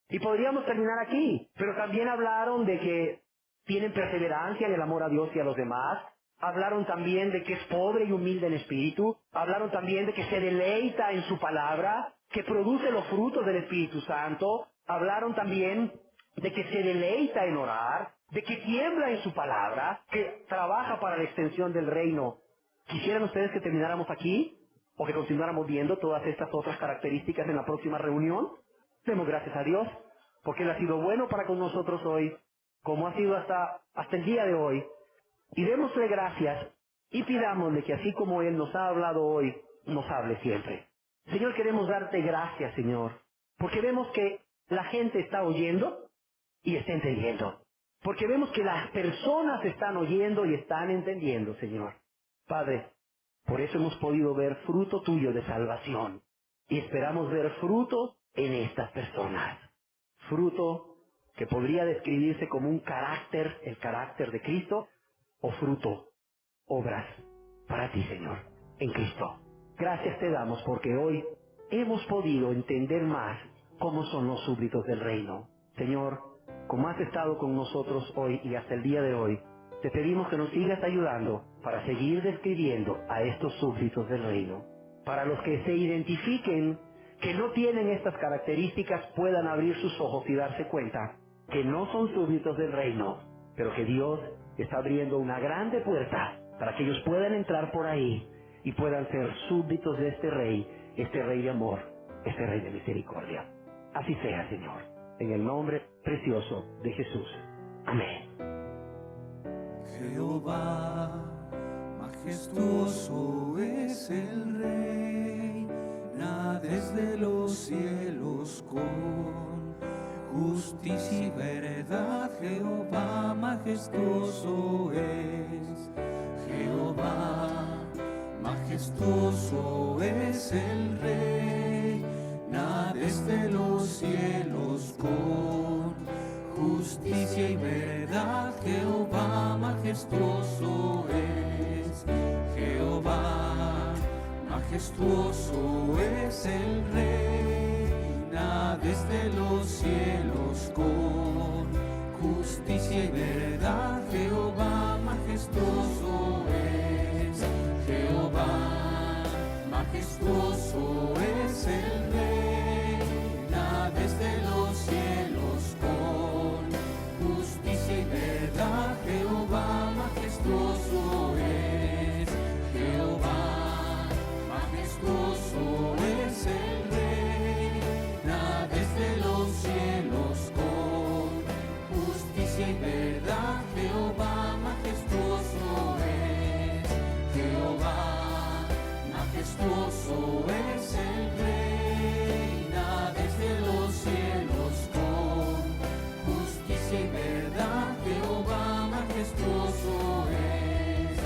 Y podríamos terminar aquí, pero también hablaron de que tienen perseverancia en el amor a Dios y a los demás. Hablaron también de que es pobre y humilde en espíritu. Hablaron también de que se deleita en su palabra, que produce los frutos del Espíritu Santo. Hablaron también de que se deleita en orar, de que tiembla en su palabra, que trabaja para la extensión del reino. ¿Quisieran ustedes que termináramos aquí? ¿O que continuáramos viendo todas estas otras características en la próxima reunión? Demos gracias a Dios, porque Él ha sido bueno para con nosotros hoy, como ha sido hasta el día de hoy. Y démosle gracias y pidámosle que así como Él nos ha hablado hoy, nos hable siempre. Señor, queremos darte gracias, Señor, porque vemos que la gente está oyendo y está entendiendo. Porque vemos que las personas están oyendo y están entendiendo, Señor. Padre, por eso hemos podido ver fruto tuyo de salvación. Y esperamos ver fruto en estas personas. Fruto que podría describirse como un carácter, el carácter de Cristo, o fruto, obras para ti, Señor, en Cristo. Gracias te damos porque hoy hemos podido entender más cómo son los súbditos del reino. Señor, como has estado con nosotros hoy y hasta el día de hoy, te pedimos que nos sigas ayudando para seguir describiendo a estos súbditos del reino. Para los que se identifiquen que no tienen estas características, puedan abrir sus ojos y darse cuenta que no son súbditos del reino, pero que Dios está abriendo una grande puerta para que ellos puedan entrar por ahí y puedan ser súbditos de este rey de amor, este rey de misericordia. Así sea, Señor, en el nombre precioso de Jesús. Amén. Jehová, majestuoso es el Rey, nada desde los cielos con justicia y verdad. Jehová, majestuoso es. Jehová, majestuoso es el Rey, nada desde los cielos con justicia y verdad. Jehová, majestuoso es. Jehová, majestuoso es el Rey, nada desde los cielos con justicia y verdad. Jehová, majestuoso es. Jehová, majestuoso es el Rey, nada desde los cielos con justicia y verdad. Jehová, majestuoso es. Jehová, majestuoso es el Rey, nada desde los cielos con justicia y verdad. Jehová, majestuoso es. Jehová, majestuoso es el Rey, nada desde los cielos con justicia y verdad. Jehová, majestuoso es.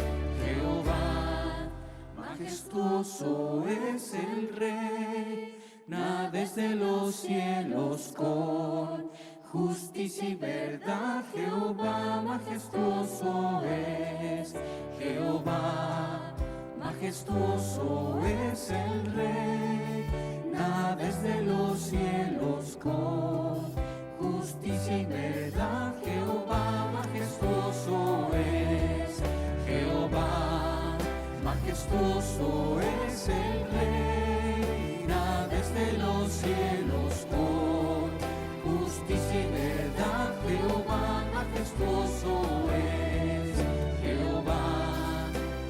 Jehová, majestuoso es el Rey, nada desde los cielos con justicia y verdad. Jehová, majestuoso es. Jehová, majestuoso es el Rey, nada desde los cielos con justicia y verdad. Jehová, majestuoso es. Jehová, majestuoso es el Rey, nada desde los cielos con justicia y verdad. Jehová, majestuoso es. Jehová,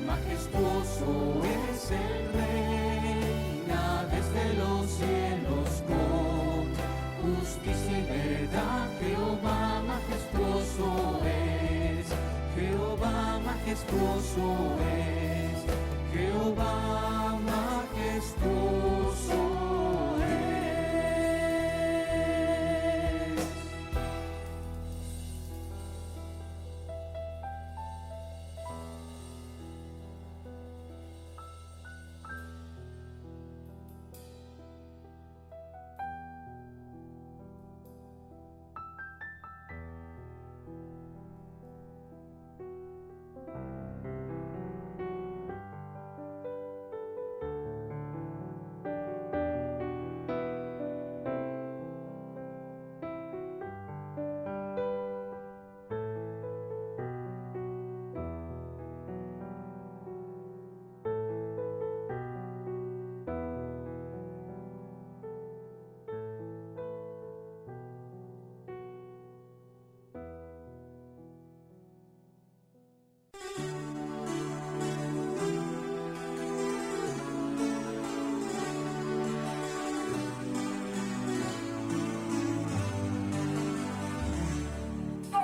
majestuoso es el Rey, nada desde los cielos con justicia justicia y verdad. Jehová majestuoso es, Jehová majestuoso es, Jehová majestuoso es.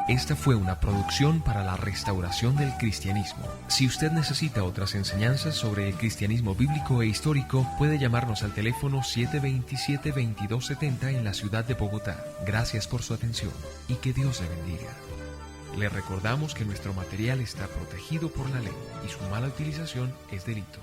Esta fue una producción para la restauración del cristianismo. Si usted necesita otras enseñanzas sobre el cristianismo bíblico e histórico, puede llamarnos al teléfono 727-2270 en la ciudad de Bogotá. Gracias por su atención y que Dios le bendiga. Le recordamos que nuestro material está protegido por la ley y su mala utilización es delito.